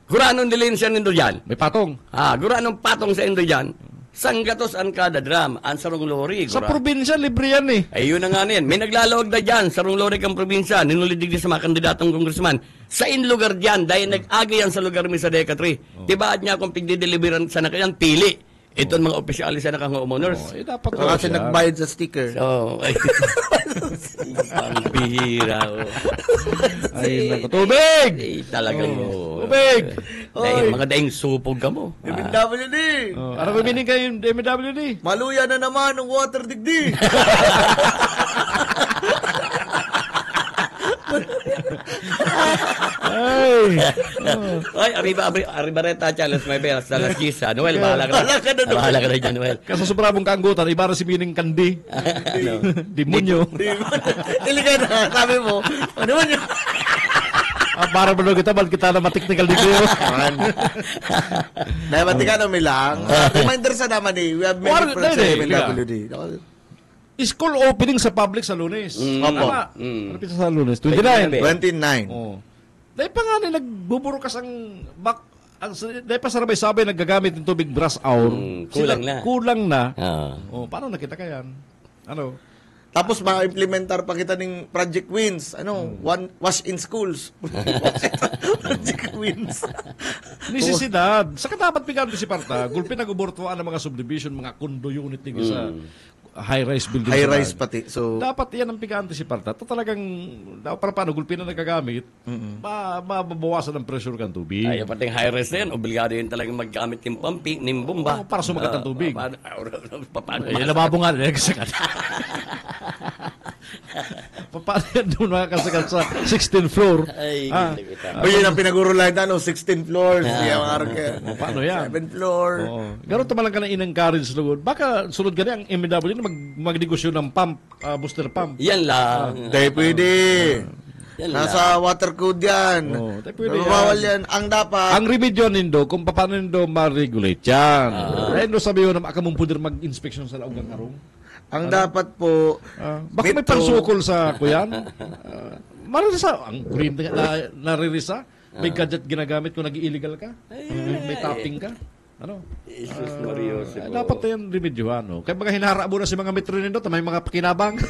Guranong dilensya nindo dyan. May patong. Guranong patong sa indo dyan. Sanggatos ang kada drum, ang sarong lori. Sa probinsya, libre yan Ayun na nga niyan. May naglalawag na dyan, sarong lori kang probinsya, ninulidig sa mga kandidatong congressman. Sa lugar dyan, dahil nag-agi yan sa lugar mi sa Decatry. Tibaad niya kung pigdideliveran sa nakayan, pili. Ito ang mga opisyalis na homeowners. Dapat kasi nagbayad sa sticker. Ang bihira. Ay, tubig! Talagang tubig! Mga daing supog ka mo. MWD! Ano ko binig kayo yung MWD? Maluya na naman ng water digdig! Ay, Arribareta Challenge may beras sa Las Gisa. Noel, bahala ka na. Bahala ka na dyan, Noel. Kasi sa sobrabong kaanggutan, iba si bining kandi. Demonyo. Iligan na, sabi mo. Ano man yun? Para mo kita, bal kita na matiknikal dito. Namatika na may lang. Reminder sa naman we have many friends sa MLWD. School opening sa public sa Lunes. Opo. Ano sa Lunes? 29. 29. Dahil pa nga nagbuburukas ang dahil pa sa sabay naggagamit ng tubig brush hour. Kulang na. Paano nakita ka yan? Ano? Tapos ma-implementar pa kita ng Project Wins. Wash in schools. Project Wins. Nisisidad. Sa katapat piganto si Parta, gulpin nag-ubortuan ng mga subdivision, mga condo unit ng isa. High-rise building. High-rise pati. So, dapat yan ang piganto si Parta. Ito talagang, para paano, gulpin na nagagamit, mababawasan ang pressure kang tubig. Ay, pati yung high-rise na yan, obligado yun talagang maggamit ng pumpi, ng bomba. Para sumagat ang tubig. Paano? Ay, lababo nga, nagsagat. Paano yan doon makakasagat sa 16th floor? Ay, yun ang pinagurulayan na, 16 floors. Paano yan? 7 floor. Garon tamalang ka na in-encourage lugod. Baka sunod ka ang MW na magnegosyo ng pump, booster pump. Yan lang. Dahil pwede. Nasa water code yan. Bawal yan. Ang dapat. Ang remedyo nindo, kung paano nindo ma-regulate yan. Dahil sabi yun, akamong puder mag-inspection sa laog ng karong. Ang dapat po, baka may pansukol sa kuyan. Marisa, ang green na naririsa. May gadget ginagamit kung nag-illegal ka. May tapping ka. Ano? Dapat yan remedyohan. Kaya mga hinara mo na si mga metro nindo, may mga pakinabang.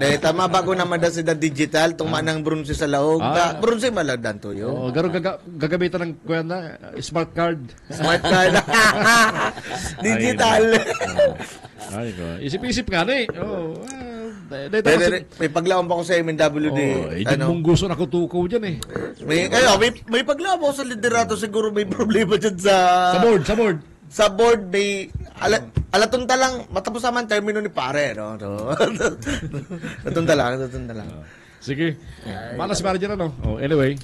Dahil tama bago naman na sila digital, tumanang bronze sa laog. Bronze malagdan to yun. Garo gagamitan ng kuya na smart card. Smart card. Digital. Isip-isip nga na may paglawan pa ko sa MNWD. Hindi mong gusto na kutukaw dyan May paglawan pa ko sa liderato, siguro may problema dyan sa board. Sa board, may alatunta lang, matapos naman termino ni pare. Alatunta lang. Sige. Mana si pare dyan, anyway.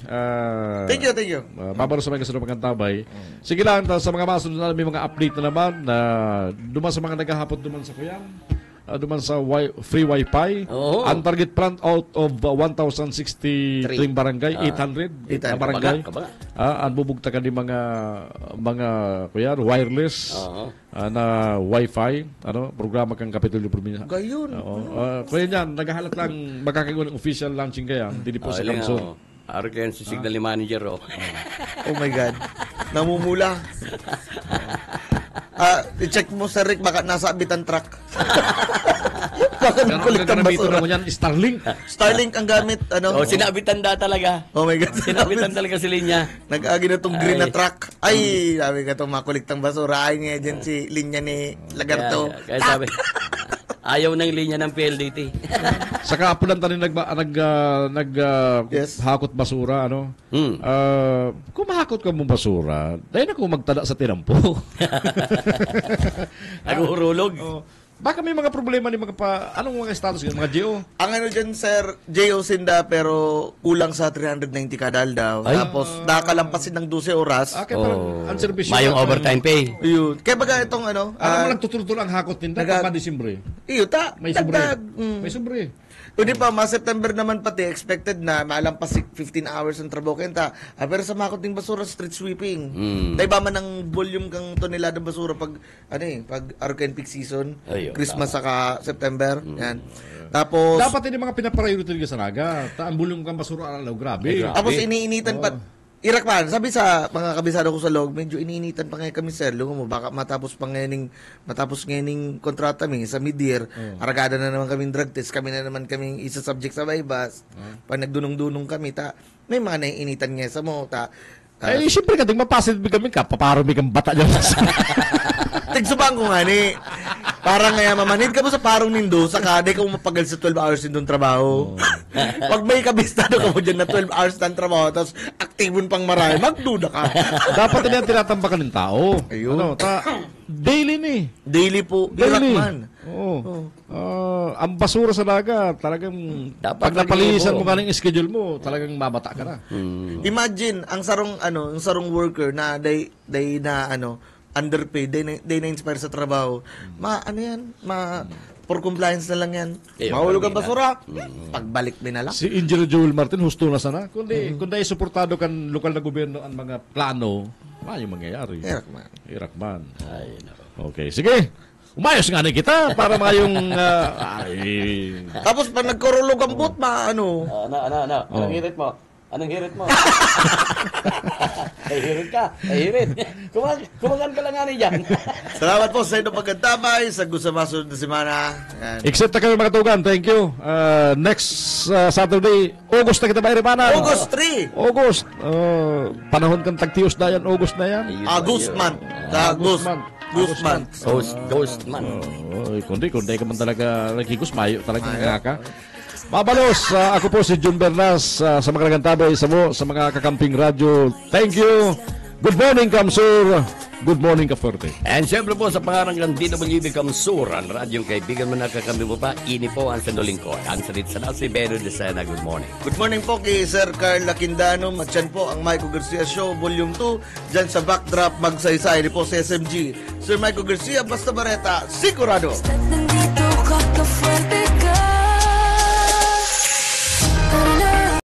Thank you. Babaro sa mga kasunod pagkantabay. Sige lang, sa mga masunod na may mga update na naman na duman sa mga naghahapot duman sa Kuyang. Duman sa free wifi. Ang target plant out of 1,063 barangay, 800 na barangay. Ang bubugta ka di mga kuya, wireless na wifi, programa kang Kapitolyo Provincia. Gayon. Kaya yan, naghahalat lang makakagoon ng official launching kaya, hindi po sa Kamson. Araw kayo si signal manager. Oh my God. Namumula. I-check mo sa Rick, baka nasa abitan truck. Baka nagkuliktang basura. Starlink. Starlink ang gamit. Sinabitan da talaga. Oh my God. Sinabitan talaga si Linya. Nag-agi na itong green na truck. Ay, sabi ka itong makuliktang basura. Ay nga dyan si Linya ni Lagarto. Kaya sabi, Ayaw ng linya ng PLDT. Saka apulan tanin hakot basura, ano? Kung mahakot ka mong basura, dahil na kung magtada sa tinampo. Naguhurulog. Baka may mga problema ni mga anong mga status yun, mga GO? Ang ano dyan, sir, JO Sinda, pero kulang sa 390 kadal daw. Ay. Tapos, nakakalampasin ng 12 oras. Kaya parang ang servisyo. Mayong overtime pay. Yun. Kaya baga itong ano... Alam mo lang tutultol ang hakot nila pa Disyembre. Iyo, May sobre. May sobre. Hindi pa, September naman pati, expected na malampas 15 hours ang trabaho kenta. Pero sa makot ng basura, street sweeping. Tayo ba man ang volume kang tonelada basura pag, pag Arcan peak season, Christmas saka September. Yan. Tapos... Dapat hindi mga pinapriority sa naga. Ang volume kang basura, grabe. Tapos iniinitan pa... Irakman, sabi sa mga kabisado ko sa log, medyo iniinitan pa ngayon kami, sir. Lungo mo, baka matapos ngayon kontrata mi sa mid-year. Aragada na naman kaming drug test. Kami na naman kaming isa subject sa bypass. Pag nagdunong-dunong kami, may mga naiinitan nga sa mo. Siyempre ka, mapasit kami ka, paparami kang bata dyan. Tigsubang ko nga ni. Parang nga mamanid ka mo sa parang nindo, saka di ka mo mapagal sa 12 hours din trabaho. Pag may kabistado ka mo dyan na 12 hours ng trabaho, tapos aktibon pang marami, magduda ka. Dapat din ang tinatambakan ng tao. Ayun. Daily ni. Daily po. Daily. Ang basura sa daga, talagang pag napalisan mo ka ng schedule mo, talagang mabata ka na. Imagine, ang sarong worker na underpaid, day na inspire sa trabaho. For compliance na lang yan. Mahulog ang basura, pagbalik din na lang. Si Engineer Joel Martin, husto na sana. Kundi suportado kan lokal na gobyerno ang mga plano, yung mangyayari. Irakman. Okay, sige. Umayos nga na kita para yung... Tapos pag nagkurulog ang boot, Anong hirit mo? Anong hirit mo? Ay, hirit ka. Ay, hirit. Kumagan ka lang nga dyan. Salamat po sa inyong pagkantabay sa gusto masunod na semana. Except na kami mga tugan. Thank you. Next Saturday, August na kita ba, Iripana? August 3. August. Panahon kang tagtius na yan. August na yan. August month. Ghost month. Kundi ka man talaga nagkikus, mayo talaga nga ka. Mabalos, ako po si Jun Bernas sa mga nagantabay sa mga kakamping radyo. Thank you. Good morning, Kamsur. Good morning, Kaforte. And siyempre po sa pangarang DWB Kamsur, ang radyong kaibigan mo na kakampi mo pa, ini po ang sanduling ko. Ang salit sa si Pedro de Sena. Good morning. Good morning po kay Sir Carl Aquindano. At yan po ang Michael Garcia Show, Volume 2. Dyan sa backdrop, magsaysay po sa SMG. Sir Michael Garcia, Basta Bareta, sigurado. Nandito ka, Kaforte.